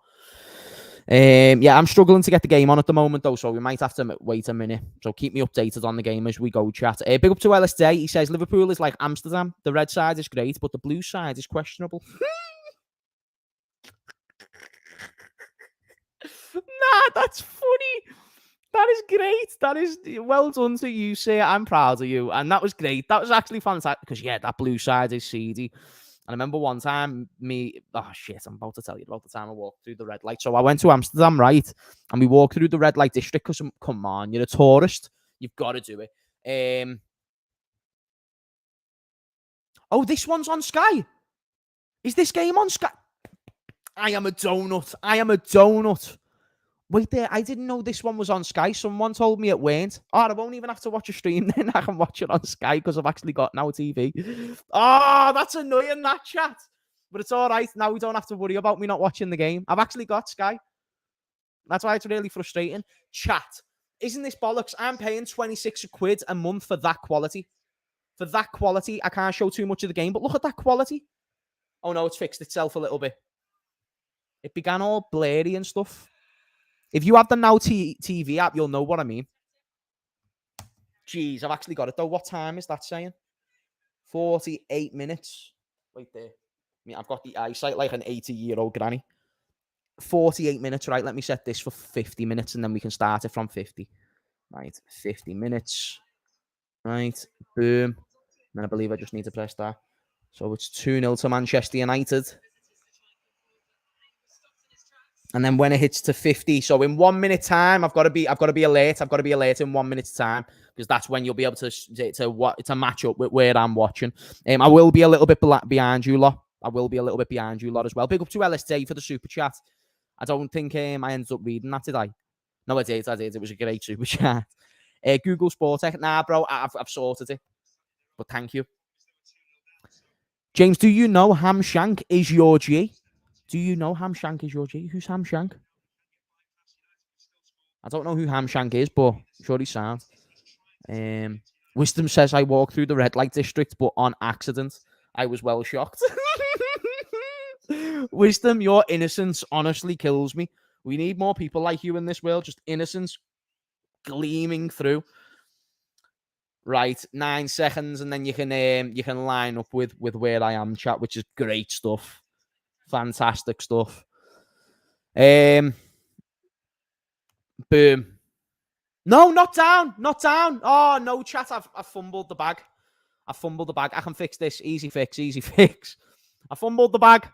Yeah, I'm struggling to get the game on at the moment, though, so we might have to wait a minute. So keep me updated on the game as we go, chat. Big up to LSD. He says, Liverpool is like Amsterdam. The red side is great, but the blue side is questionable. Nah, that's funny. That is great. That is well done to you, sir. I'm proud of you. And that was great. That was actually fantastic, because, yeah, that blue side is seedy. And I remember one time I'm about to tell you about the time I walked through the red light. So I went to Amsterdam, right? And we walked through the red light district because, come on, you're a tourist. You've got to do it. Oh, this one's on Sky. Is this game on Sky? I am a donut. Wait there, I didn't know this one was on Sky. Someone told me it weren't. Oh, I won't even have to watch a stream then. I can watch it on Sky because I've actually got now a TV. Oh, that's annoying, that chat. But it's all right. Now we don't have to worry about me not watching the game. I've actually got Sky. That's why it's really frustrating. Chat, isn't this bollocks? I'm paying 26 quid a month for that quality. For that quality, I can't show too much of the game, but look at that quality. Oh no, it's fixed itself a little bit. It began all blurry and stuff. If you have the Now TV app, you'll know what I mean. Jeez, I've actually got it, though. What time is that saying? 48 minutes. Wait there. I mean, I've got the eyesight like an 80-year-old granny. 48 minutes, right? Let me set this for 50 minutes, and then we can start it from 50. Right, 50 minutes. Right, boom. And then I believe I just need to press that. So it's 2-0 to Manchester United. And then when it hits to 50, so in 1 minute time, I've got to be alert. I've got to be alert in 1 minute's time, because that's when you'll be able to match up with where I'm watching. I will be a little bit behind you lot. As well. Big up to LSD for the super chat. I don't think I ended up reading that, did I? No, I did. It was a great super chat. Google Sport Tech. Nah, bro, I've sorted it. But thank you. James, do you know Ham Shank is your G? Do you know Ham Shank is your G? Who's Ham Shank? I don't know who Ham Shank is, but I'm sure he sounds. Wisdom says I walked through the red light district, but on accident. I was well shocked. Wisdom, your innocence honestly kills me. We need more people like you in this world. Just innocence gleaming through. Right, 9 seconds, and then you can line up with where I am, chat, which is great stuff. Fantastic stuff. Boom. No, not down. Oh, no, chat. I've fumbled the bag. I can fix this. Easy fix. I fumbled the bag.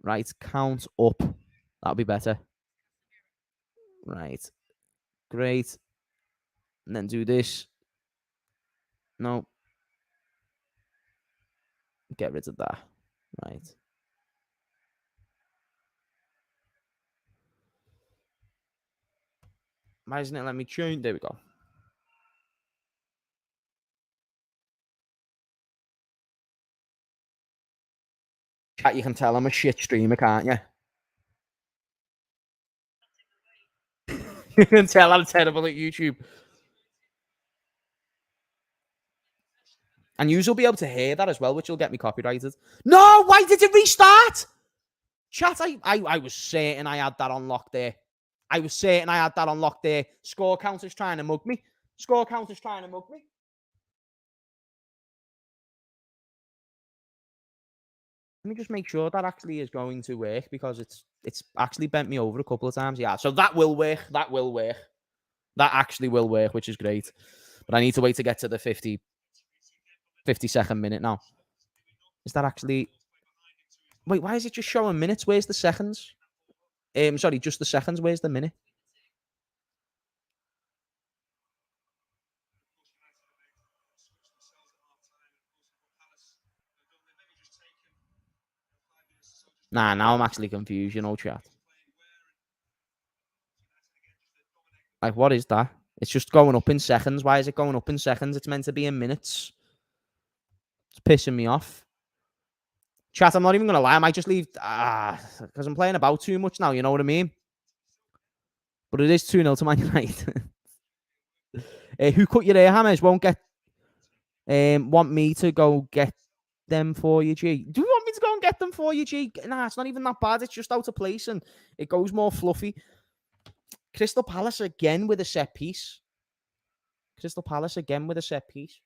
Right, count up. That'll be better. Right. Great. And then do this. No. Get rid of that. Right. Why isn't it let me tune? There we go. Chat, you can tell I'm a shit streamer, can't you? You can tell I'm terrible at YouTube. And you'll be able to hear that as well, which will get me copyrighted. No, why did it restart? Chat, I was certain I had that unlocked there. Score counter's trying to mug me. Let me just make sure that actually is going to work, because it's actually bent me over a couple of times. Yeah, so that will work. That actually will work, which is great. But I need to wait to get to the 52nd minute now. Is that actually... Wait, why is it just showing minutes? Where's the seconds? Sorry, just the seconds. Where's the minute? Nah, now I'm actually confused, you know, chat. Like, what is that? It's just going up in seconds. Why is it going up in seconds? It's meant to be in minutes. It's pissing me off. Chat, I'm not even going to lie. I might just leave. Because I'm playing about too much now, you know what I mean? But it is 2-0 to Man United. Who cut your hair, Hamez? Won't get. Want me to go get them for you, G? Do you want me to go and get them for you, G? Nah, it's not even that bad. It's just out of place and it goes more fluffy. Crystal Palace again with a set piece. Crystal Palace again with a set piece.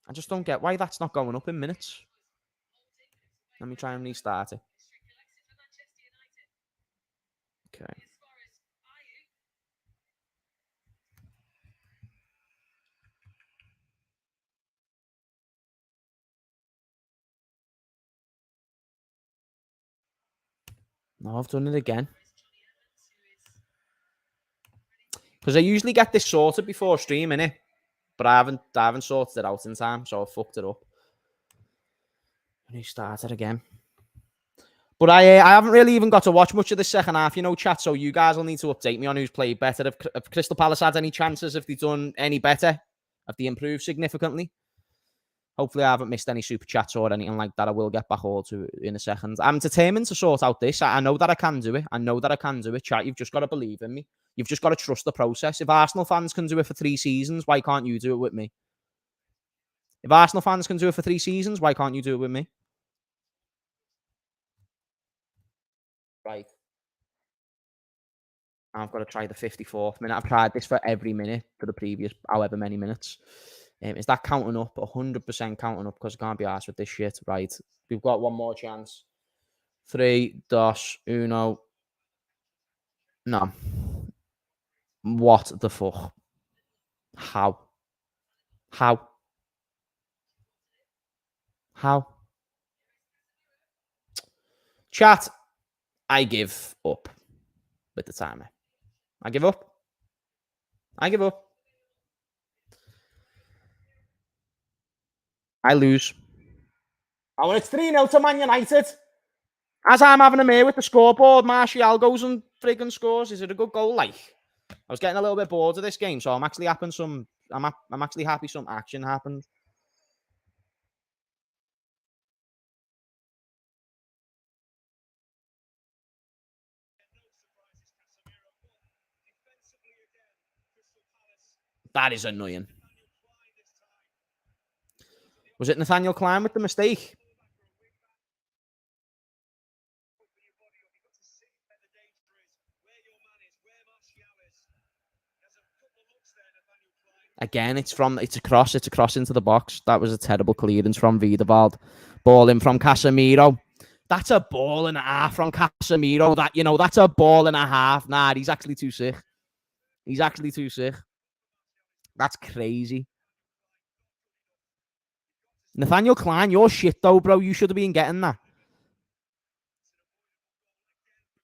I just don't get why that's not going up in minutes. Let me try and restart it. Okay. No, I've done it again. Because I usually get this sorted before stream, innit? But I haven't sorted it out in time, so I fucked it up. Restart it again. But I haven't really even got to watch much of the second half, you know, chat. So you guys will need to update me on who's played better. If Crystal Palace had any chances, if they've done any better, if they improved significantly. Hopefully, I haven't missed any super chats or anything like that. I will get back all to it in a second. I'm determined to sort out this. I know that I can do it. I know that I can do it. Chat, you've just got to believe in me. You've just got to trust the process. If Arsenal fans can do it for 3 seasons, why can't you do it with me? If Arsenal fans can do it for 3 seasons, why can't you do it with me? Right. I've got to try the 54th minute. I've tried this for every minute for the previous however many minutes. Is that counting up? 100% counting up because I can't be arsed with this shit. Right. We've got one more chance. 3, 2, 1. No. What the fuck? How? How? How? Chat, I give up with the timer. I give up. I give up. I lose. Oh, and it's 3-0 to Man United. As I'm having a mare with the scoreboard, Martial goes and friggin' scores. Is it a good goal? Like, I was getting a little bit bored of this game, so I'm actually happy some action happened. That is annoying. Was it Nathaniel Klein with the mistake? Again, it's a cross into the box. That was a terrible clearance from Wiedewald. Ball in from Casemiro. That's a ball and a half from Casemiro. That's a ball and a half. Nah, he's actually too sick. He's actually too sick. That's crazy. Nathaniel Klein, you're shit though, bro. You should have been getting that.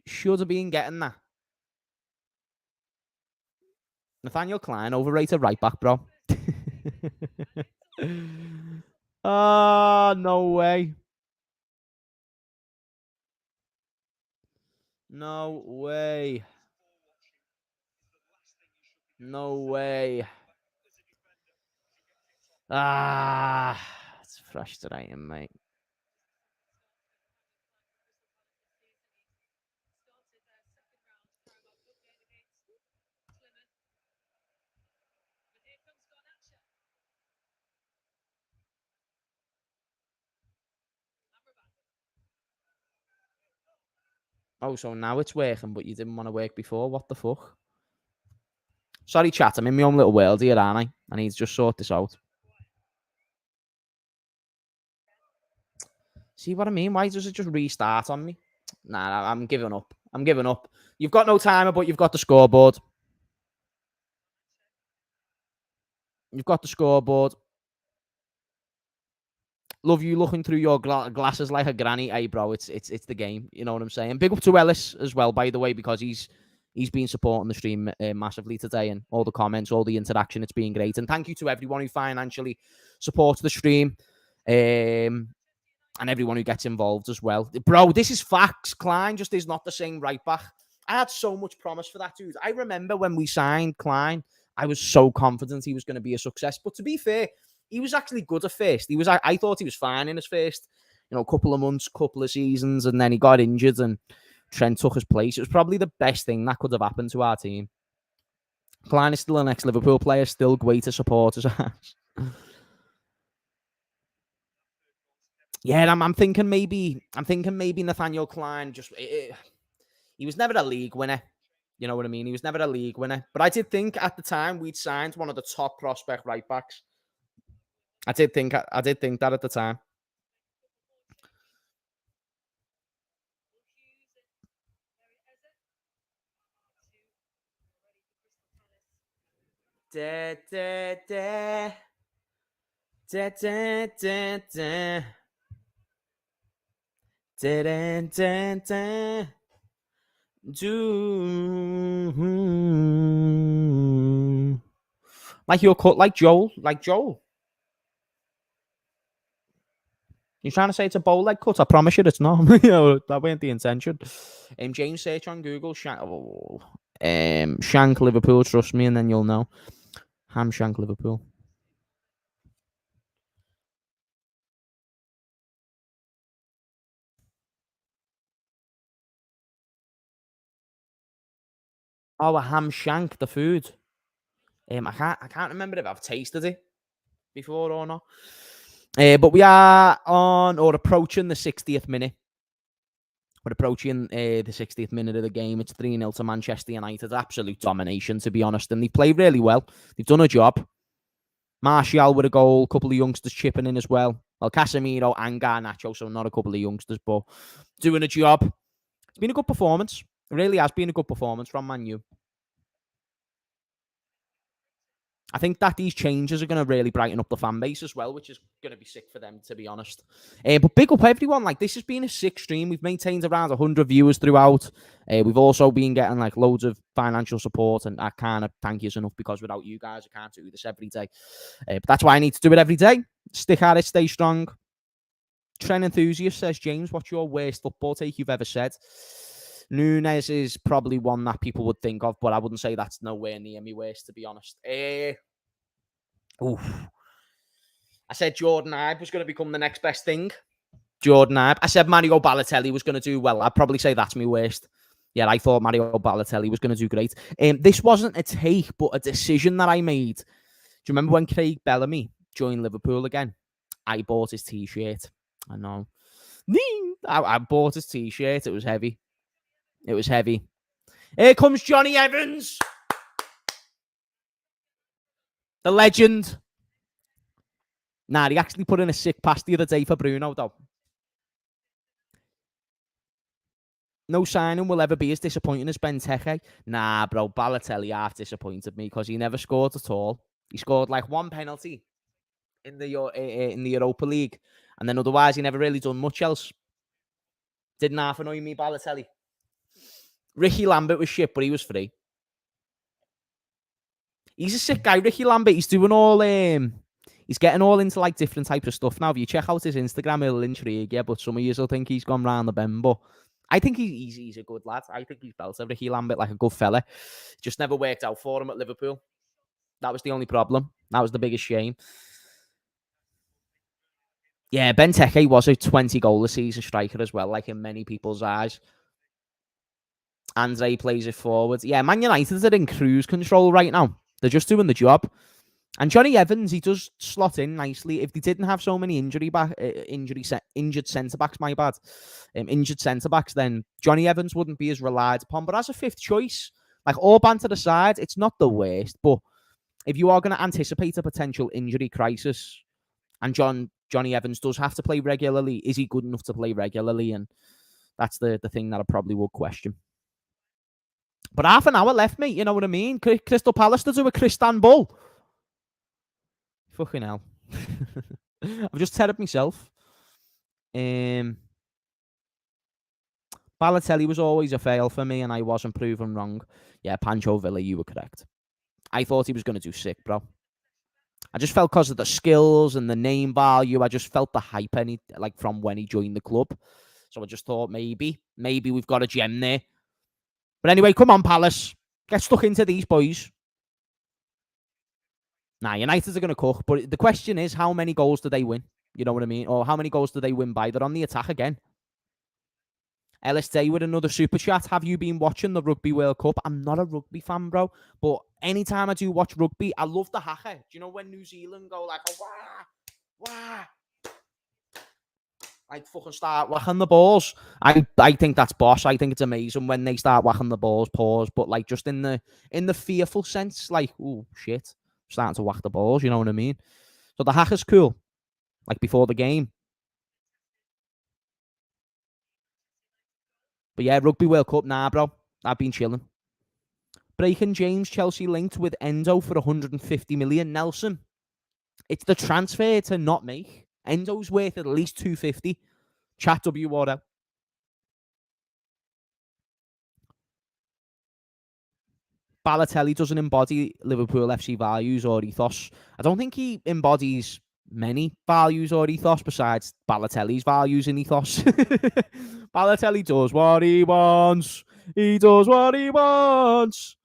Should have been getting that. Nathaniel Klein, overrated right back, bro. Oh, no way. No way. No way. It's frustrating, mate. Oh, so now it's working, but you didn't want to work before? What the fuck? Sorry, chat. I'm in my own little world here, aren't I? I need to just sort this out. See what I mean? Why does it just restart on me? Nah, I'm giving up. I'm giving up. You've got no timer, but you've got the scoreboard. You've got the scoreboard. love you looking through your glasses like a granny. Hey, bro, it's the game. You know what I'm saying? Big up to Ellis as well, by the way, because he's been supporting the stream massively today, and all the comments, all the interaction. It's been great. And thank you to everyone who financially supports the stream. And everyone who gets involved as well. Bro, this is facts. Klein just is not the same right back. I had so much promise for that dude. I remember when we signed Klein, I was so confident he was going to be a success. But to be fair, he was actually good at first. I thought he was fine in his first, couple of months, couple of seasons, and then he got injured and Trent took his place. It was probably the best thing that could have happened to our team. Klein is still an ex-Liverpool player, still great to support us. Yeah, I'm thinking maybe Nathaniel Klein he was never a league winner. You know what I mean? He was never a league winner. But I did think at the time we'd signed one of the top prospect right backs. I did think that at the time. Da, da, da. Da, da, da, da. Da, da, da, da. Do like your cut, like Joel. You're trying to say it's a bow leg cut? I promise you, it's not. That weren't the intention. James, search on Google Shank Liverpool. Trust me, and then you'll know. Ham Shank Liverpool. Oh, a ham shank, the food. I can't remember if I've tasted it before or not. But we are on or approaching the 60th minute. We're approaching the 60th minute of the game. It's 3-0 to Manchester United. Absolute domination, to be honest. And they played really well. They've done a job. Martial with a goal. A couple of youngsters chipping in as well. Well, Casemiro and Garnacho, so not a couple of youngsters, but doing a job. It's been a good performance. It really has been a good performance from Man U. I think that these changes are going to really brighten up the fan base as well, which is going to be sick for them, to be honest. But big up everyone. Like, this has been a sick stream. We've maintained around 100 viewers throughout. We've also been getting like loads of financial support, and I can't thank you enough, because without you guys, I can't do this every day. But that's why I need to do it every day. Stick at it, stay strong. Trend Enthusiast says, James, what's your worst football take you've ever said? Nunes is probably one that people would think of, but I wouldn't say that's nowhere near me worst, to be honest. I said Jordan Ibe was going to become the next best thing. Jordan Ibe. I said Mario Balotelli was going to do well. I'd probably say that's my worst. Yeah, I thought Mario Balotelli was going to do great. This wasn't a take, but a decision that I made. Do you remember when Craig Bellamy joined Liverpool again? I bought his T-shirt. I know. I bought his T-shirt. It was heavy. Here comes Johnny Evans. The legend. Nah, he actually put in a sick pass the other day for Bruno, though. No signing will ever be as disappointing as Benteke. Nah, bro, Balotelli half disappointed me because he never scored at all. He scored like one penalty in the Europa League, and then otherwise he never really done much else. Didn't half annoy me, Balotelli. Ricky Lambert was shit, but he was free. He's a sick guy, Ricky Lambert. He's doing all he's getting all into like different types of stuff now. If you check out his Instagram, it'll intrigue you, but some of you will think he's gone round the bend. But I think he's a good lad. I think he's built Ricky Lambert like a good fella. Just never worked out for him at Liverpool. That was the only problem. That was the biggest shame. Yeah, Benteke was a 20-goal a season striker as well, like in many people's eyes. Andre plays it forward. Yeah, Man United are in cruise control right now. They're just doing the job. And Johnny Evans, he does slot in nicely. If they didn't have so many injured centre-backs, injured centre-backs, then Johnny Evans wouldn't be as relied upon. But as a fifth choice, like all banter aside, it's not the worst. But if you are going to anticipate a potential injury crisis, and Johnny Evans does have to play regularly, is he good enough to play regularly? And that's the thing that I probably would question. But half an hour left, mate. You know what I mean? Crystal Palace to do a Cristanbul. Fucking hell. I've just teared up myself. Balotelli was always a fail for me, and I wasn't proven wrong. Yeah, Pancho Villa, you were correct. I thought he was going to do sick, bro. I just felt because of the skills and the name value, I just felt the hype from when he joined the club. So I just thought maybe we've got a gem there. But anyway, come on, Palace. Get stuck into these boys. Nah, United are going to cook. But the question is, how many goals do they win? You know what I mean? Or how many goals do they win by? They're on the attack again. Ellis Day with another super chat. Have you been watching the Rugby World Cup? I'm not a rugby fan, bro. But anytime I do watch rugby, I love the haka. Do you know when New Zealand go like, wah, wah? Like fucking start whacking the balls. I think that's boss. I think it's amazing when they start whacking the balls, pause. But like just in the fearful sense, like, oh shit, starting to whack the balls, you know what I mean? So the haka's cool. Like before the game. But yeah, Rugby World Cup, nah, bro. I've been chilling. Breaking James, Chelsea linked with Endo for 150 million. Nelson, it's the transfer to not make. Endo's worth at least 250. Chat WRL. Balotelli doesn't embody Liverpool FC values or ethos. I don't think he embodies many values or ethos besides Balotelli's values and ethos. Balotelli does what he wants. He does what he wants.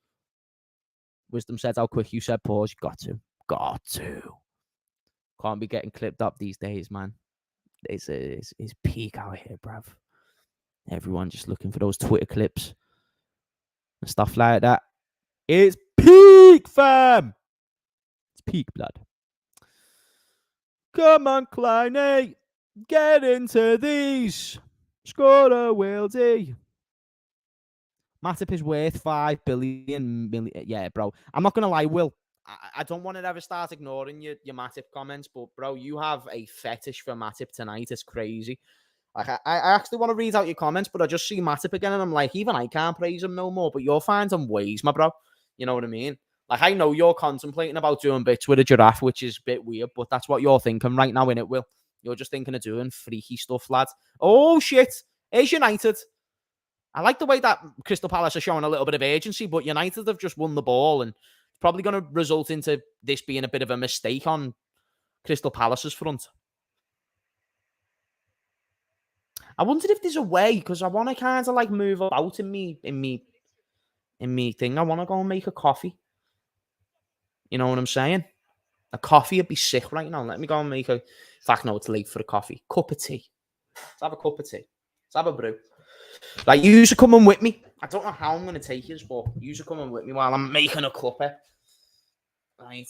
Wisdom said how quick you said pause. You got to. Can't be getting clipped up these days, man. It's peak out here, bruv. Everyone just looking for those Twitter clips and stuff like that. It's peak, fam. It's peak, blood. Come on, Kleiny. Get into these. Score a Wildy. Matip is worth 5 billion. Yeah, bro. I'm not going to lie, Will. I don't want to ever start ignoring your Matip comments, but, bro, you have a fetish for Matip tonight. It's crazy. Like, I actually want to read out your comments, but I just see Matip again, and I'm like, even I can't praise him no more, but you're finding ways, my bro. You know what I mean? Like, I know you're contemplating about doing bits with a giraffe, which is a bit weird, but that's what you're thinking right now, innit, Will? You're just thinking of doing freaky stuff, lad. Oh, shit. It's United. I like the way that Crystal Palace are showing a little bit of agency, but United have just won the ball, and it's probably going to result into this being a bit of a mistake on Crystal Palace's front. I wondered if there's a way, because I want to kind of like move about in me thing. I want to go and make a coffee. You know what I'm saying? A coffee would be sick right now. Let me go and make a... In fact, no, it's late for a coffee. Cup of tea. Let's have a cup of tea. Let's have a brew. Like, you should come in with me. I don't know how I'm going to take you, but you should come in with me while I'm making a cuppa. Right.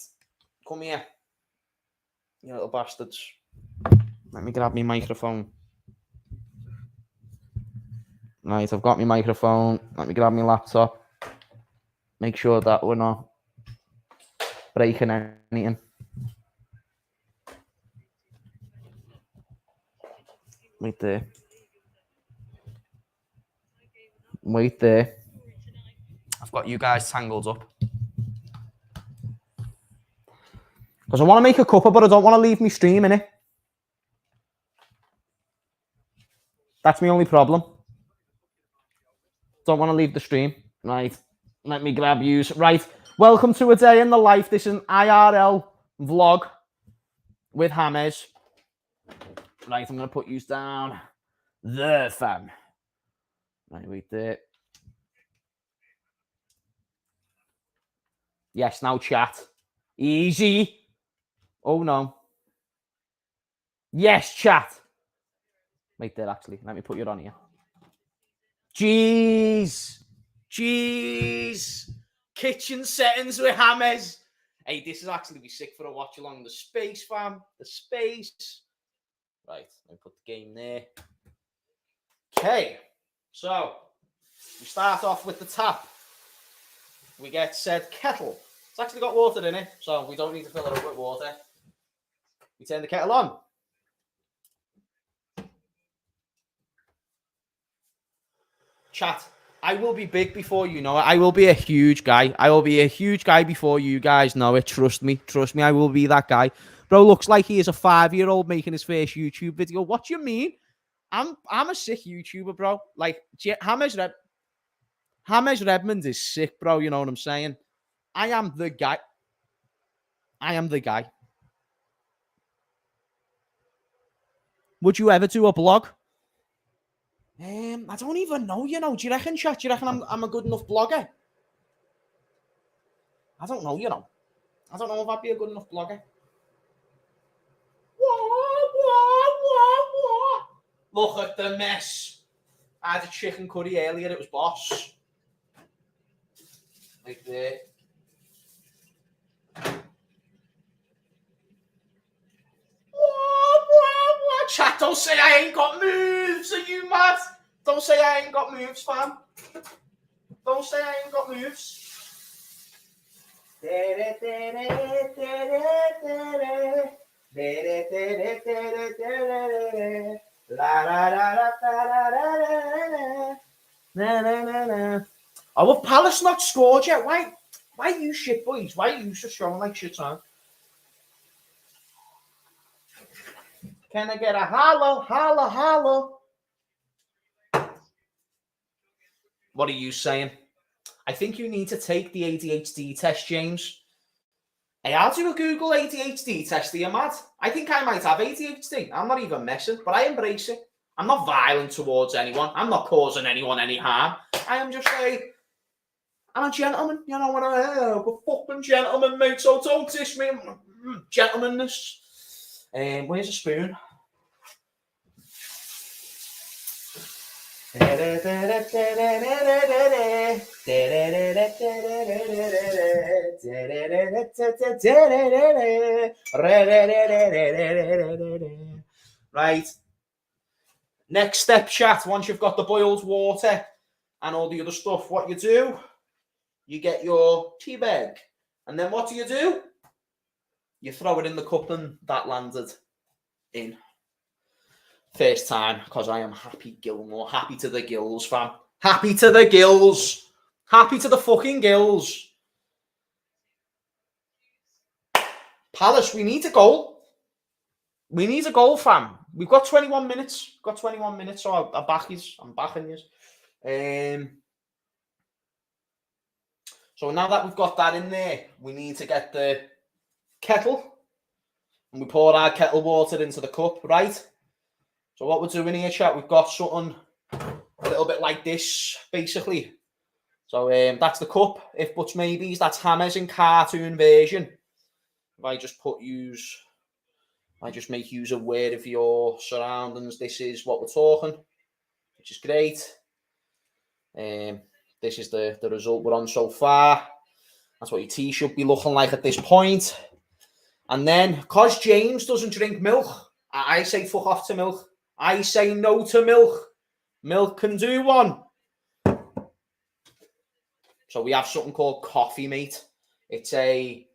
Come here. You little bastards. Let me grab my microphone. Right, I've got my microphone. Let me grab my laptop. Make sure that we're not breaking anything. Wait there. Wait there. I've got you guys tangled up. Because I want to make a cuppa, but I don't want to leave me stream, innit? That's my only problem. Don't want to leave the stream. Right. Let me grab you. Right. Welcome to a day in the life. This is an IRL vlog with Hamez. Right. I'm going to put you down there, fam. Right. Wait there. Yes. Now chat. Easy. Oh, no. Yes, chat. Wait there, actually. Let me put you on here. Jeez. Kitchen settings with Hamez. Hey, this is actually be sick for a watch along. The space, fam. The space. Right, let me put the game there. Okay. So, we start off with the tap. We get said kettle. It's actually got water in it, so we don't need to fill it up with water. We turn the kettle on. Chat, I will be big before you know it. I will be a huge guy. I will be a huge guy before you guys know it. Trust me. Trust me, I will be that guy. Bro, looks like he is a 5-year-old making his first YouTube video. What do you mean? I'm a sick YouTuber, bro. Like Hamez Redmond is sick, bro. You know what I'm saying? I am the guy. I am the guy. Would you ever do a blog? I don't even know, you know. Do you reckon, chat? Do you reckon I'm a good enough blogger? I don't know, you know. I don't know if I'd be a good enough blogger. Look at the mess. I had a chicken curry earlier. It was boss. Like there. Chat, don't say I ain't got moves. Are you mad? Don't say I ain't got moves, fam. Don't say I ain't got moves. Oh, well, Palace not scored yet. Why you shit, boys? Why are you so strong like shit, son? Can I get a holla, holla, holla? What are you saying? I think you need to take the ADHD test, James. Hey, I'll do a Google ADHD test. Are you mad? I think I might have ADHD. I'm not even messing, but I embrace it. I'm not violent towards anyone. I'm not causing anyone any harm. I am just like, I'm a gentleman. You know what I'm a fucking gentleman, mate. So don't diss me. Gentlemanness. Where's a spoon? Right. Next step, chat. Once you've got the boiled water and all the other stuff, what you do, you get your tea bag. And then what do? You throw it in the cup and that landed in. First time, because I am happy Gilmore. Happy to the gills, fam. Happy to the gills. Happy to the fucking gills. Palace, we need a goal. We need a goal, fam. We've got 21 minutes. So I'm backing you. So now that we've got that in there, we need to get the kettle. And we pour our kettle water into the cup, right? So what we're doing here, chat, we've got something a little bit like this, basically. So that's the cup. If buts maybes, that's Hamez in cartoon version. If I just make use aware of your surroundings, this is what we're talking, which is great. This is the result we're on so far. That's what your tea should be looking like at this point. And then, because James doesn't drink milk, I say fuck off to milk. I say no to milk. Milk can do one. So we have something called coffee, mate. It's a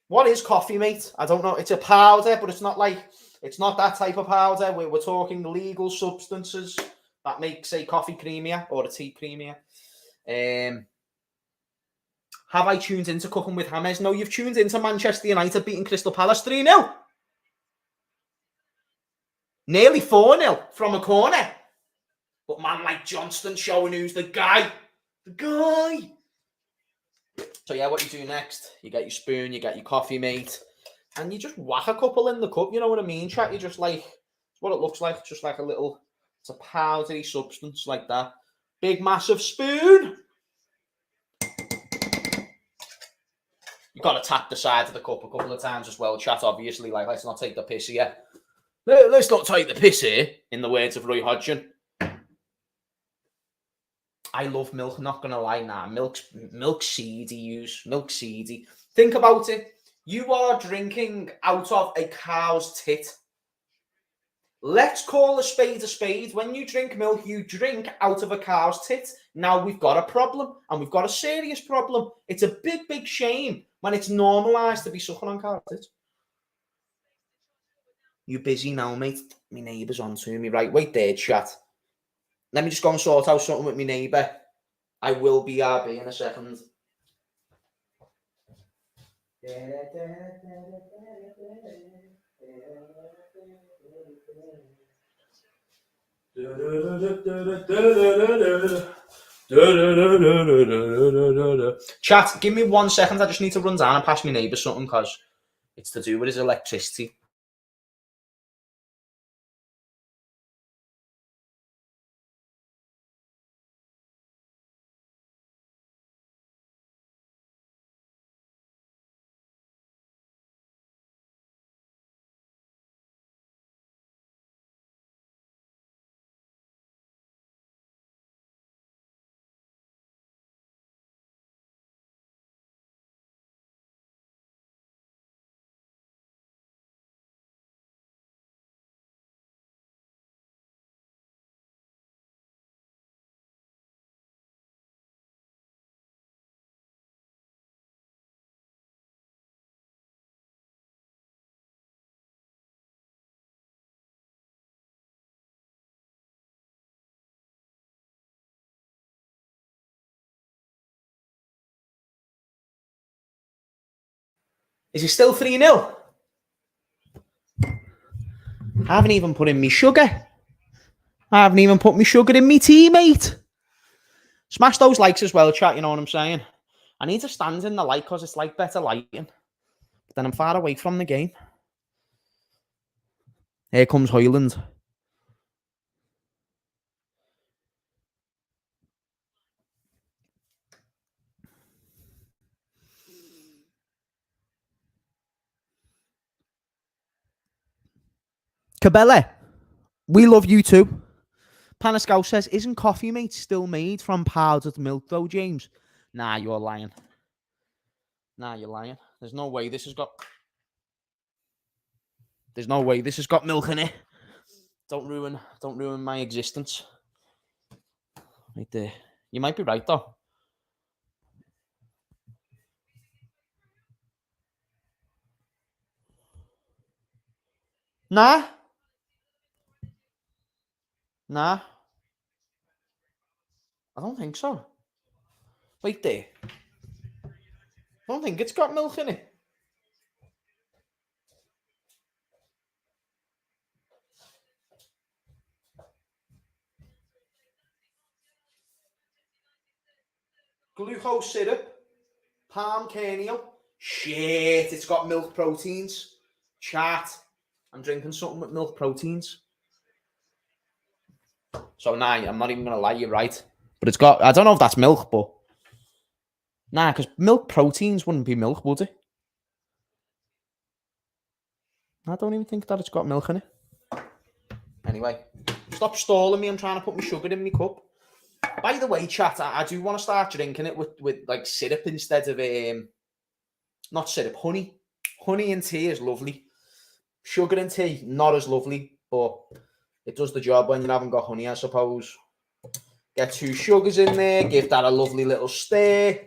what is coffee, mate? I don't know. It's a powder, but it's not that type of powder. We're talking legal substances that makes a coffee creamier or a tea creamier. Have I tuned into Cooking with Hamez? No, you've tuned into Manchester United beating Crystal Palace 3-0. Nearly 4-0 from a corner. But man like Johnston showing who's the guy. The guy. So yeah, what you do next, you get your spoon, you get your coffee, mate, and you just whack a couple in the cup, you know what I mean, chat? You just like, it's what it looks like, just like it's a powdery substance like that. Big, massive spoon. You got to tap the side of the cup a couple of times as well, chat, obviously, like, let's not take the piss here. Let's not take the piss here, in the words of Roy Hodgson. I love milk, not going to lie now. Milk seedy. Think about it. You are drinking out of a cow's tit. Let's call a spade a spade. When you drink milk, you drink out of a cow's tit. Now we've got a problem, and we've got a serious problem. It's a big, big shame when it's normalised to be sucking on cow's tit. You busy now, mate? My neighbour's on to me. Right, wait there, chat. Let me just go and sort out something with my neighbour. I will be RB in a second. Chat, give me 1 second. I just need to run down and pass my neighbour something because it's to do with his electricity. Is he still 3-0? I haven't even put in me sugar. I haven't even put me sugar in me tea, mate. Smash those likes as well, chat, you know what I'm saying? I need to stand in the light because it's like better lighting. But then I'm far away from the game. Here comes Hoyland. Cabela, we love you too. Paniscal says, isn't Coffee Mate still made from powdered milk though, James? Nah, you're lying. Nah, you're lying. There's no way this has got... There's no way this has got milk in it. Don't ruin my existence. Right there. You might be right though. Nah. I don't think so. Wait there. I don't think it's got milk in it. Glucose syrup. Palm kernel. Shit, it's got milk proteins. Chat. I'm drinking something with milk proteins. So, nah, I'm not even going to lie, you're right. But it's got, I don't know if that's milk, but... Nah, because milk proteins wouldn't be milk, would it? I don't even think that it's got milk in it. Anyway, stop stalling me. I'm trying to put my sugar in my cup. By the way, chat, I do want to start drinking it with like syrup instead of not syrup, honey. Honey in tea is lovely. Sugar in tea, not as lovely, but it does the job when you haven't got honey, I suppose. Get 2 sugars in there, give that a lovely little stir.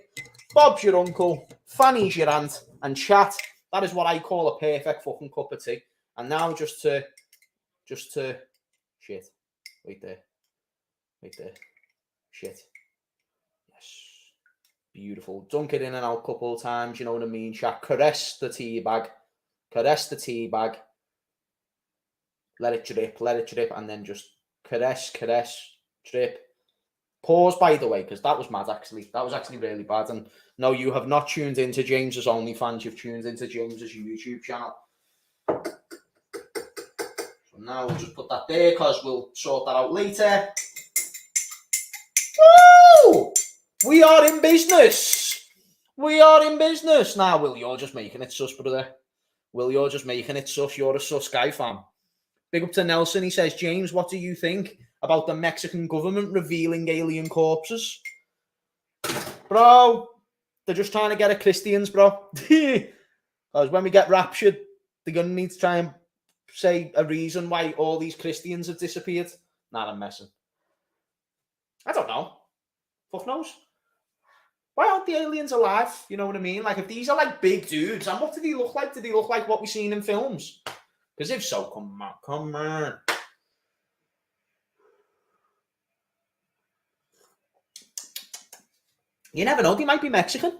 Bob's your uncle, Fanny's your aunt, and chat. That is what I call a perfect fucking cup of tea. And now just to shit. Wait there. Shit. Yes. Beautiful. Dunk it in and out a couple of times, you know what I mean? Chat. Caress the tea bag. Let it drip, and then just caress, drip. Pause, by the way, because that was mad, actually. That was actually really bad. And no, you have not tuned into James's OnlyFans. You've tuned into James's YouTube channel. So now we'll just put that there, because we'll sort that out later. Woo! We are in business. Now, Will, you're just making it sus, brother. You're a sus guy, fam. Big up to Nelson. He says, James, what do you think about the Mexican government revealing alien corpses? Bro, they're just trying to get at Christians, bro. Because when we get raptured, they're going to need to try and say a reason why all these Christians have disappeared. Nah, I'm messing. I don't know. Fuck knows. Why aren't the aliens alive? You know what I mean? Like, if these are like big dudes, and what do they look like? Do they look like what we've seen in films? Because if so, come on. You never know. They might be Mexican.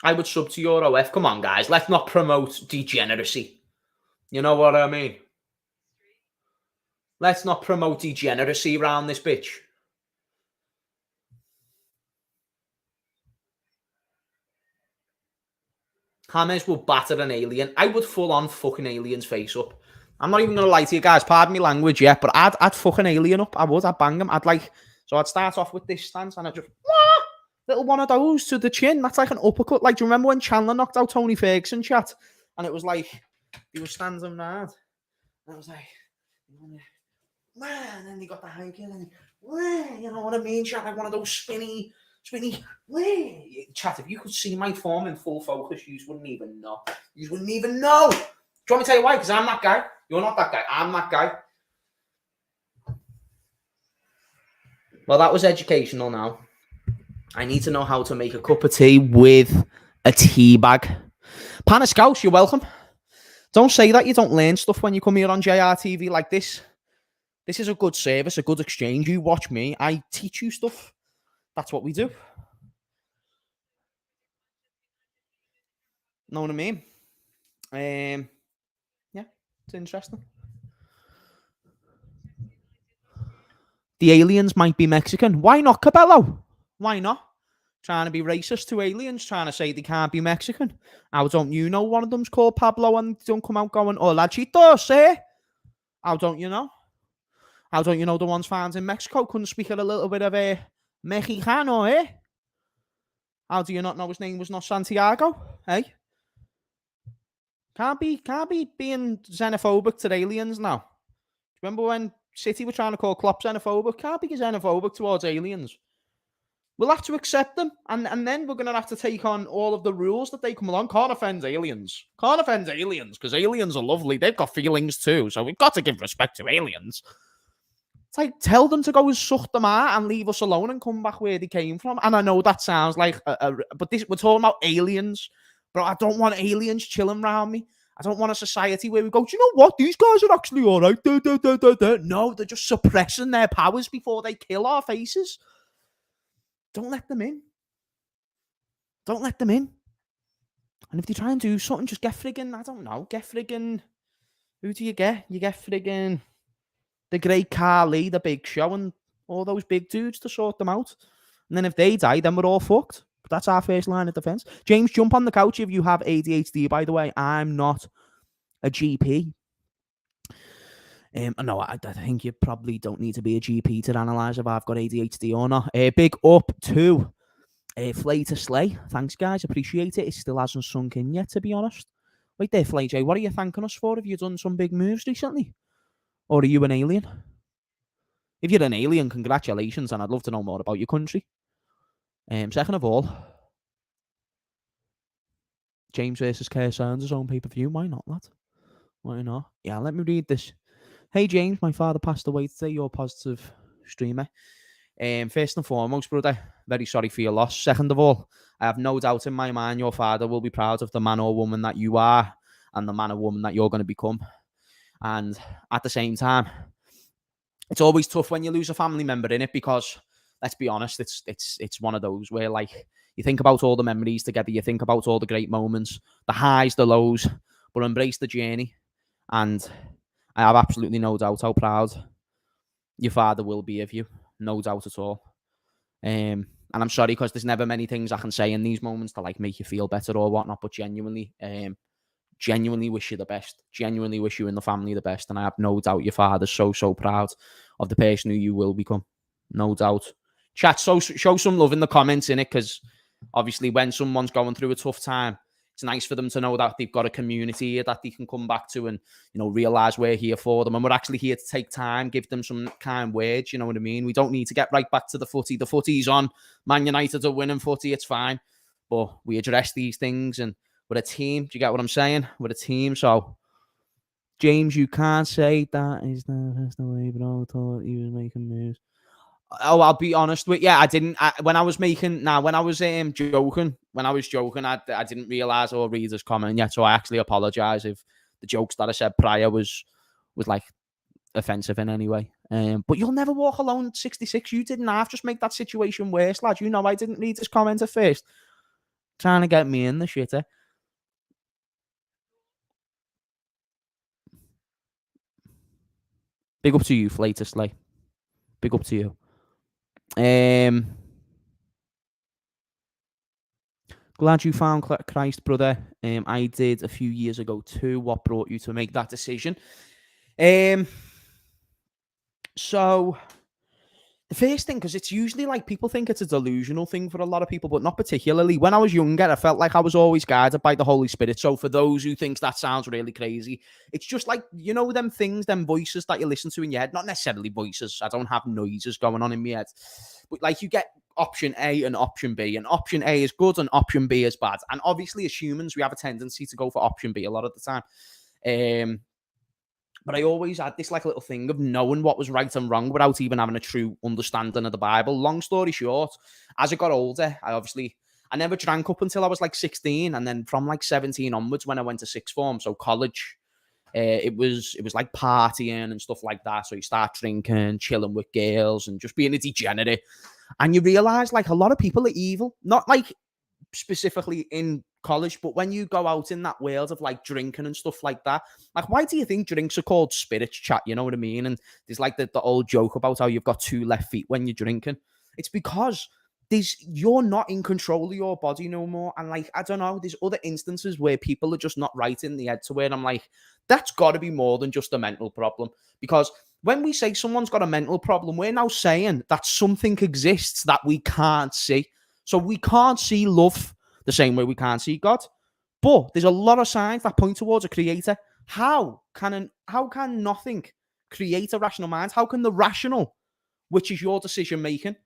I would sub to Euro F. Come on, guys. Let's not promote degeneracy. You know what I mean? Let's not promote degeneracy around this bitch. Hamez will batter an alien. I would full on fucking alien's face up. I'm not even going to lie to you guys. Pardon me language, yeah. But I'd fuck an alien up. I would. I'd bang him. So I'd start off with this stance and I'd just, little one of those to the chin. That's like an uppercut. Like, do you remember when Chandler knocked out Tony Ferguson, chat? And it was like, he was standing mad. And I was like, and then he got the high kick and you know what I mean, chat? Like one of those spinny, chat, if you could see my form in full focus, you wouldn't even know. You wouldn't even know. Do you want me to tell you why? Because I'm that guy. You're not that guy. I'm that guy. Well, that was educational now. I need to know how to make a cup of tea with a tea bag. Paniscouch, you're welcome. Don't say that you don't learn stuff when you come here on JRTV like this. This is a good service, a good exchange. You watch me, I teach you stuff. That's what we do. Know what I mean? Yeah, it's interesting. The aliens might be Mexican. Why not, Cabello? Why not? Trying to be racist to aliens, trying to say they can't be Mexican. How don't you know one of them's called Pablo and don't come out going, hola chitos, eh? How don't you know? How don't you know the ones found in Mexico couldn't speak a little bit of a Mexicano, eh? How do you not know his name was not Santiago, eh? Can't be being xenophobic to aliens now. Remember when City were trying to call Klopp xenophobic? Can't be xenophobic towards aliens. We'll have to accept them, and then we're going to have to take on all of the rules that they come along. Can't offend aliens. Can't offend aliens, because aliens are lovely. They've got feelings too, so we've got to give respect to aliens. It's like, tell them to go and suck them out and leave us alone and come back where they came from. And I know that sounds like, but this, we're talking about aliens. But I don't want aliens chilling around me. I don't want a society where we go, do you know what? These guys are actually all right. No, they're just suppressing their powers before they kill our faces. Don't let them in. Don't let them in. And if they try and do something, just get friggin', I don't know, get friggin', who do you get? You get friggin' the great Carly, the Big Show, and all those big dudes to sort them out. And then if they die, then we're all fucked. But that's our first line of defense. James, jump on the couch if you have ADHD, by the way. I'm not a GP. No, I think you probably don't need to be a GP to analyse if I've got ADHD or not. Big up to Flay to Slay. Thanks, guys. Appreciate it. It still hasn't sunk in yet, to be honest. Wait there, Flay J. What are you thanking us for? Have you done some big moves recently? Or are you an alien? If you're an alien, congratulations, and I'd love to know more about your country. Second of all, James versus Kerr Sanders on pay-per-view. Why not, lad? Why not? Yeah, let me read this. Hey, James, my father passed away today. You're a positive streamer. First and foremost, brother, very sorry for your loss. Second of all, I have no doubt in my mind your father will be proud of the man or woman that you are and the man or woman that you're going to become. And at the same time, it's always tough when you lose a family member in it because, let's be honest, it's one of those where, like, you think about all the memories together, you think about all the great moments, the highs, the lows, but embrace the journey. And I have absolutely no doubt how proud your father will be of you. No doubt at all. And I'm sorry because there's never many things I can say in these moments to like make you feel better or whatnot, but genuinely wish you the best. Genuinely wish you and the family the best. And I have no doubt your father's so proud of the person who you will become. No doubt. Chat, show some love in the comments, innit? Because obviously when someone's going through a tough time, it's nice for them to know that they've got a community here that they can come back to and, you know, realise we're here for them. And we're actually here to take time, give them some kind words, you know what I mean? We don't need to get right back to the footy. The footy's on. Man United are winning footy, it's fine. But we address these things and we're a team. Do you get what I'm saying? We're a team. So, James, you can't say that is the way, but I thought he was making moves. Oh, I'll be honest with you. I didn't. When I was joking, I didn't realise or read this comment yet. So I actually apologise if the jokes that I said prior was like offensive in any way. But you'll never walk alone. 66. You didn't have just make that situation worse, lad. You know I didn't read this comment at first. Trying to get me in the shitter. Big up to you, Flater Slay. Big up to you. Glad you found Christ, brother. I did a few years ago too. What brought you to make that decision? So the first thing, because it's usually like people think it's a delusional thing for a lot of people, but not particularly. When I was younger, I felt like I was always guided by the Holy Spirit. So for those who think that sounds really crazy, it's just like, you know, them things, them voices that you listen to in your head. Not necessarily voices. I don't have noises going on in my head. But like you get option A and option B, and option A is good and option B is bad. And obviously as humans, we have a tendency to go for option B a lot of the time. But I always had this like little thing of knowing what was right and wrong without even having a true understanding of the Bible. Long story short, as I got older, I never drank up until I was like 16, and then from like 17 onwards, when I went to sixth form, so college, it was like partying and stuff like that. So you start drinking, chilling with girls, and just being a degenerate, and you realize like a lot of people are evil, not like specifically in college, but when you go out in that world of like drinking and stuff like that, like why do you think drinks are called spirits, chat? You know what I mean? And there's like the old joke about how you've got two left feet when you're drinking. It's because you're not in control of your body no more. And like, I don't know, there's other instances where people are just not right in the head, to where I'm like, that's got to be more than just a mental problem. Because when we say someone's got a mental problem, we're now saying that something exists that we can't see. So we can't see love the same way we can't see God. But there's a lot of signs that point towards a creator. How can nothing create a rational mind? How can the rational, which is your decision making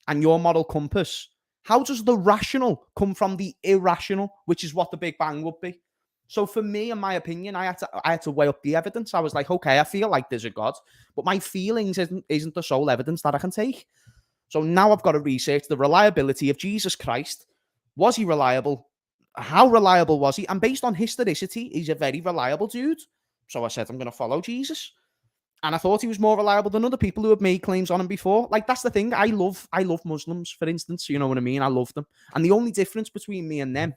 and your moral compass, how does the rational come from the irrational, which is what the Big Bang would be? So for me, in my opinion, I had to weigh up the evidence. I was like, okay, I feel like there's a God, but my feelings isn't the sole evidence that I can take. So now I've got to research the reliability of Jesus Christ. Was he reliable? How reliable was he? And based on historicity, he's a very reliable dude. So I said, I'm going to follow Jesus. And I thought he was more reliable than other people who had made claims on him before. Like, that's the thing. I love Muslims, for instance. You know what I mean? I love them. And the only difference between me and them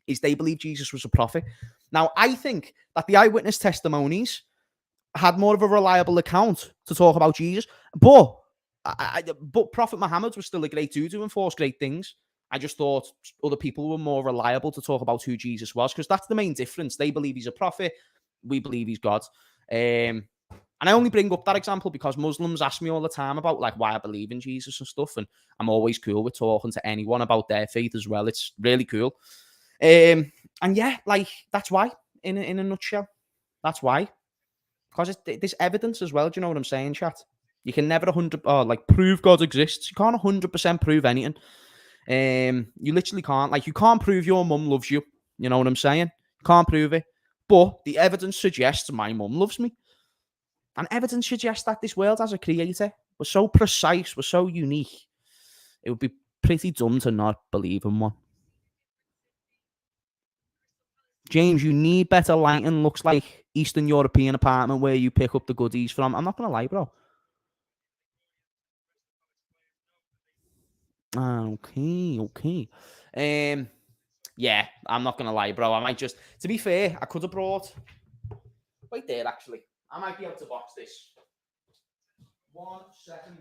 is they believe Jesus was a prophet. Now, I think that the eyewitness testimonies had more of a reliable account to talk about Jesus. But Prophet Muhammad was still a great dude who enforced great things. I just thought other people were more reliable to talk about who Jesus was, because that's the main difference. They believe he's a prophet. We believe he's God. And I only bring up that example because Muslims ask me all the time about like why I believe in Jesus and stuff. And I'm always cool with talking to anyone about their faith as well. It's really cool. And yeah, like that's why, in a nutshell, that's why. Because there's evidence as well. Do you know what I'm saying, chat? You can never prove God exists. You can't 100% prove anything. You literally can't. Like, you can't prove your mum loves you. You know what I'm saying? You can't prove it. But the evidence suggests my mum loves me. And evidence suggests that this world has a creator. We're so precise. We're so unique. It would be pretty dumb to not believe in one. James, you need better lighting. Looks like Eastern European apartment where you pick up the goodies from. I'm not going to lie, bro. Okay. Yeah, I'm not going to lie, bro. I might just, to be fair, I could have brought, wait there, actually. I might be able to box this. 1 second.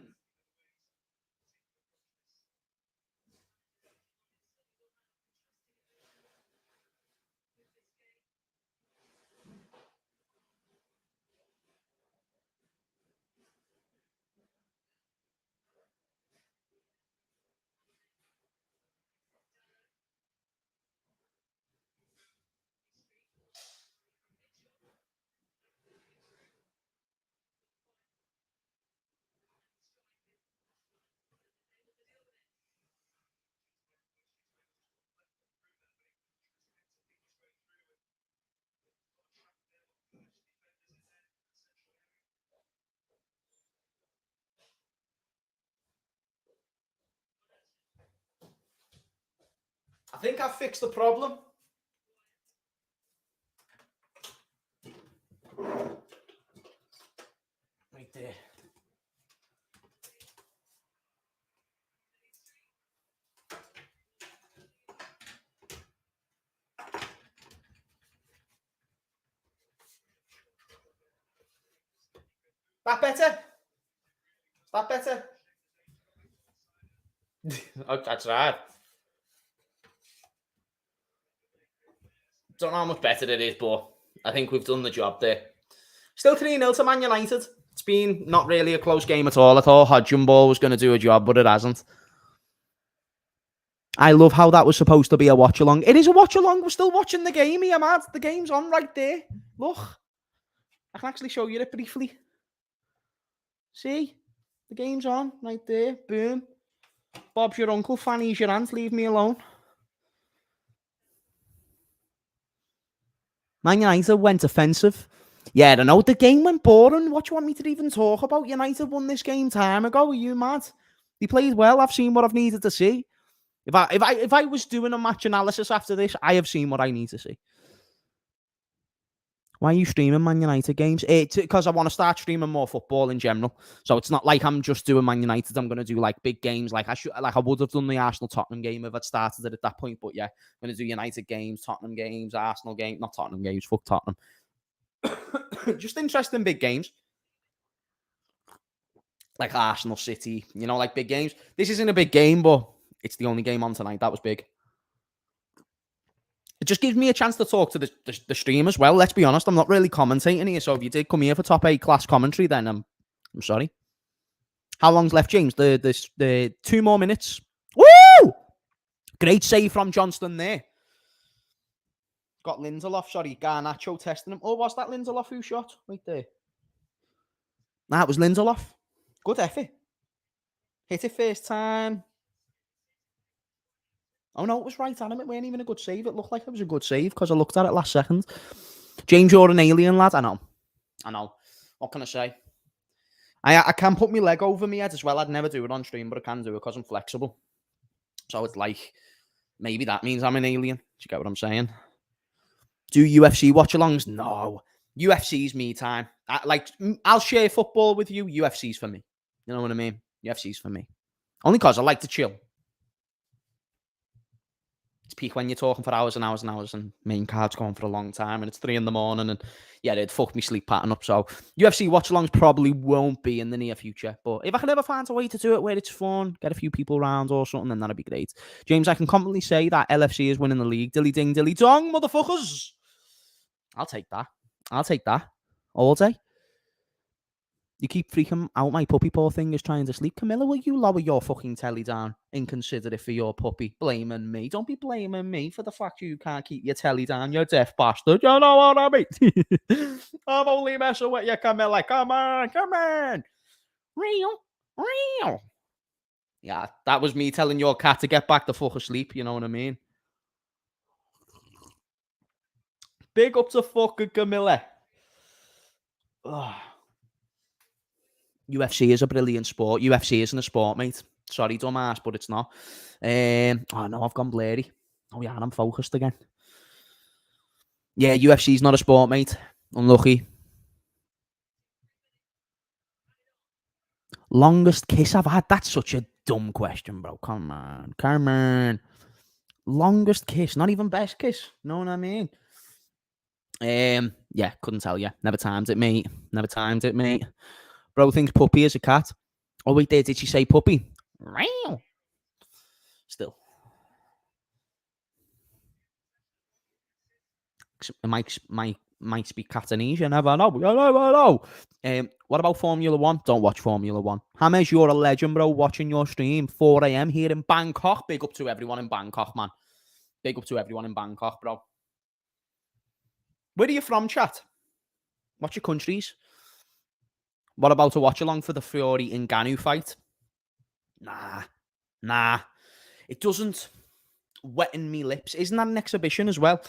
I think I fixed the problem. Right there. That better? That better? Oh, that's right. Don't know how much better it is, but I think we've done the job there. Still 3-0 to Man United. It's been not really a close game at all. I thought Hodgson Ball was going to do a job, but it hasn't. I love how that was supposed to be a watch-along. It is a watch-along. We're still watching the game here, man. The game's on right there. Look. I can actually show you it briefly. See? The game's on right there. Boom. Bob's your uncle. Fanny's your aunt. Leave me alone. Man United went offensive. Yeah, I know. The game went boring. What do you want me to even talk about? United won this game time ago. Are you mad? They played well. I've seen what I've needed to see. If I was doing a match analysis after this, I have seen what I need to see. Why are you streaming Man United games? Because I want to start streaming more football in general. So it's not like I'm just doing Man United. I'm going to do like big games, like I would have done the Arsenal Tottenham game if I'd started it at that point. But yeah, I'm going to do United games, Tottenham games, Arsenal games, not Tottenham games. Fuck Tottenham. Just interesting big games. Like Arsenal City, you know, like big games. This isn't a big game, but it's the only game on tonight. That was big. It just gives me a chance to talk to the stream as well. Let's be honest, I'm not really commentating here. So if you did come here for top 8 class commentary, then I'm sorry. How long's left, James? The 2 more minutes. Woo! Great save from Johnston there. Got Lindelof, sorry, Garnacho testing him. Oh, was that Lindelof who shot? Right there. Nah, it was Lindelof. Good effort. Hit it first time. Oh, no, it was right at him. It wasn't even a good save. It looked like it was a good save because I looked at it last second. James, you're an alien, lad. I know. What can I say? I can put my leg over my head as well. I'd never do it on stream, but I can do it because I'm flexible. So it's like, maybe that means I'm an alien. Do you get what I'm saying? Do UFC watch-alongs? No. UFC's me time. I'll share football with you. UFC's for me. You know what I mean? UFC's for me. Only because I like to chill. It's peak when you're talking for hours and hours and hours and main card's going for a long time and it's 3 a.m. and yeah, it'd fuck me sleep pattern up. So UFC watch-alongs probably won't be in the near future. But if I can ever find a way to do it where it's fun, get a few people around or something, then that'd be great. James, I can confidently say that LFC is winning the league. Dilly ding, dilly dong, motherfuckers. I'll take that all day. You keep freaking out. My puppy poor thing is trying to sleep. Camilla, will you lower your fucking telly down? Inconsiderate for your puppy. Blaming me. Don't be blaming me for the fact you can't keep your telly down, you deaf bastard. You know what I mean? I'm only messing with you, Camilla. Come on. Real. Yeah, that was me telling your cat to get back the fuck asleep. You know what I mean? Big up to fucking Camilla. Ugh. UFC is a brilliant sport. UFC isn't a sport, mate. Sorry, dumbass, but it's not. Oh, no, I've gone blurry. Oh, yeah, I'm focused again. Yeah, UFC's not a sport, mate. Unlucky. Longest kiss I've had? That's such a dumb question, bro. Come on. Longest kiss, not even best kiss. Know what I mean? Yeah, couldn't tell you. Never timed it, mate. Bro thinks puppy is a cat. Oh, wait, did she say puppy? Still. It might speak Catanese. You never know. What about Formula 1? Don't watch Formula 1. Hamez, you're a legend, bro. Watching your stream. 4 a.m. here in Bangkok. Big up to everyone in Bangkok, man. Big up to everyone in Bangkok, bro. Where are you from, chat? What's your countries? What about a watch-along for the Fury Ngannou fight? Nah. It doesn't wetten me lips. Isn't that an exhibition as well?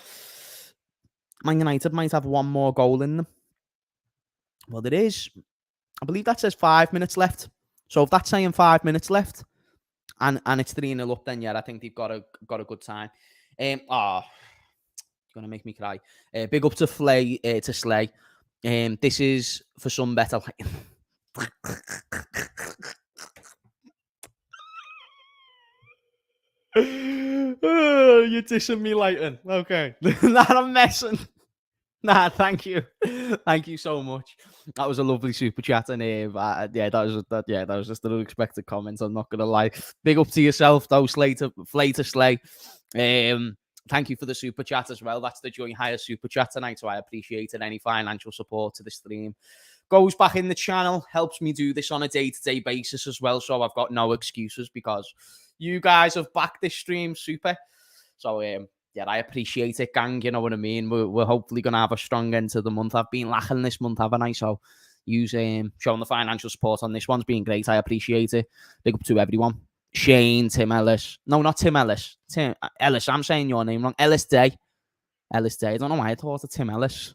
Man United might have one more goal in them. Well, there is. I believe that says 5 minutes left. So if that's saying 5 minutes left and it's 3-0 up, then yeah, I think they've got a good time. You're gonna make me cry. Big up to Slay. This is for some better. You're dissing me, Leighton. Okay. Not a messing. Nah, thank you. Thank you so much. That was a lovely super chat, and yeah, that was just an unexpected comment. I'm not gonna lie. Big up to yourself, though, Flay to Slay. Thank you for the super chat as well. That's the joint higher super chat tonight, so I appreciate it. Any financial support to the stream goes back in the channel, helps me do this on a day-to-day basis as well. So I've got no excuses because you guys have backed this stream super. So yeah, I appreciate it, gang. You know what I mean? We're hopefully going to have a strong end to the month. I've been lacking this month, haven't I? So use showing the financial support on this one's been great. I appreciate it. Big up to everyone. Shane, Tim Ellis. No, not Tim Ellis. Tim Ellis. I'm saying your name wrong. Ellis Day. Ellis Day. I don't know why I thought of Tim Ellis.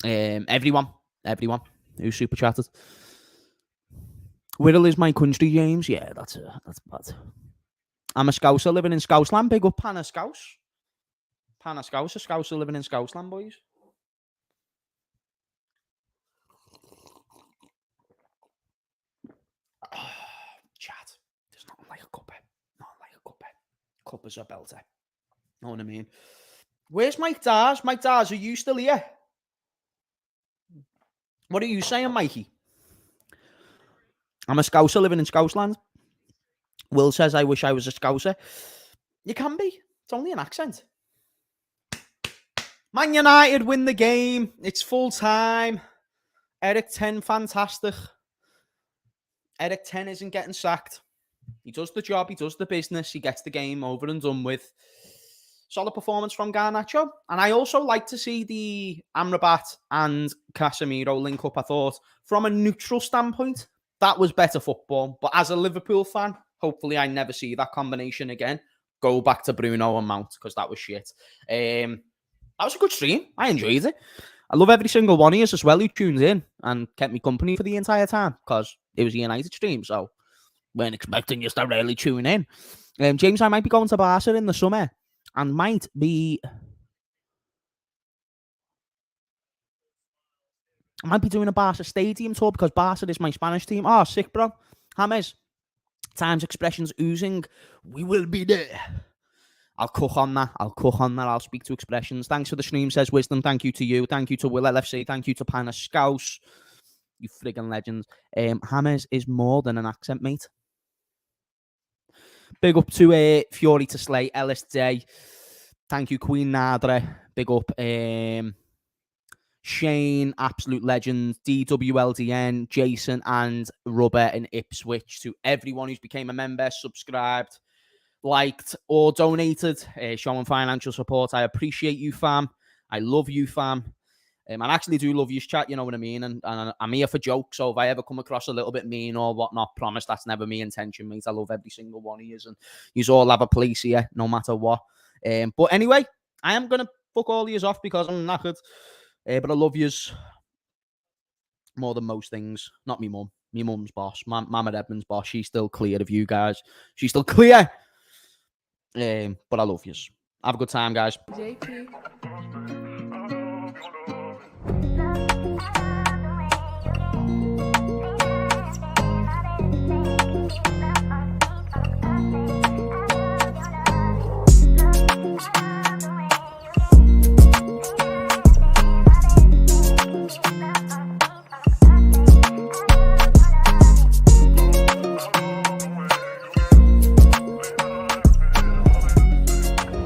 Everyone who super chatted. Whittle is my country, James. Yeah, that's bad. I'm a Scouser living in Scousland. Big up Panna Scouse. Panna Scouser. Scouser living in Scousland, boys. Chat. There's nothing like a cuppa. Nothing like a cuppa. Cuppa's a belter. Know what I mean? Where's Mike Dars? Mike Dars, are you still here? What are you saying, Mikey? I'm a Scouser living in Scousland. Will says, I wish I was a Scouser. You can be. It's only an accent. Man United win the game. It's full time. Eric 10, fantastic. Eric 10 isn't getting sacked. He does the job. He does the business. He gets the game over and done with. Solid performance from Garnacho. And I also like to see the Amrabat and Casemiro link up, I thought. From a neutral standpoint, that was better football. But as a Liverpool fan, hopefully I never see that combination again. Go back to Bruno and Mount, because that was shit. That was a good stream. I enjoyed it. I love every single one of you as well who tuned in and kept me company for the entire time, because it was a United stream, so weren't expecting you to really tune in. James, I might be going to Barca in the summer. And might be doing a Barca stadium tour because Barca is my Spanish team. Oh, sick, bro. Hamez, Times expressions oozing. We will be there. I'll cook on that. I'll speak to expressions. Thanks for the stream, says Wisdom. Thank you to you. Thank you to Will LFC. Thank you to Panna Scouse. You friggin' legends. Hamez is more than an accent, mate. Big up to Fury to Slay, Ellis Day. Thank you, Queen Nadra. Big up. Shane, absolute legend. DWLDN, Jason, and Rubber in Ipswich. To everyone who's became a member, subscribed, liked, or donated, showing financial support. I appreciate you, fam. I love you, fam. I actually do love you, chat, you know what I mean? And I'm here for jokes, so if I ever come across a little bit mean or whatnot, promise that's never my intention, mate. I love every single one of you, and you all have a place here, no matter what. But anyway, I am going to fuck all yous off because I'm knackered. But I love yous more than most things. Not me mum. Me mum's boss. Mama Edmund's boss. She's still clear of you guys. She's still clear. But I love yous. Have a good time, guys. JP.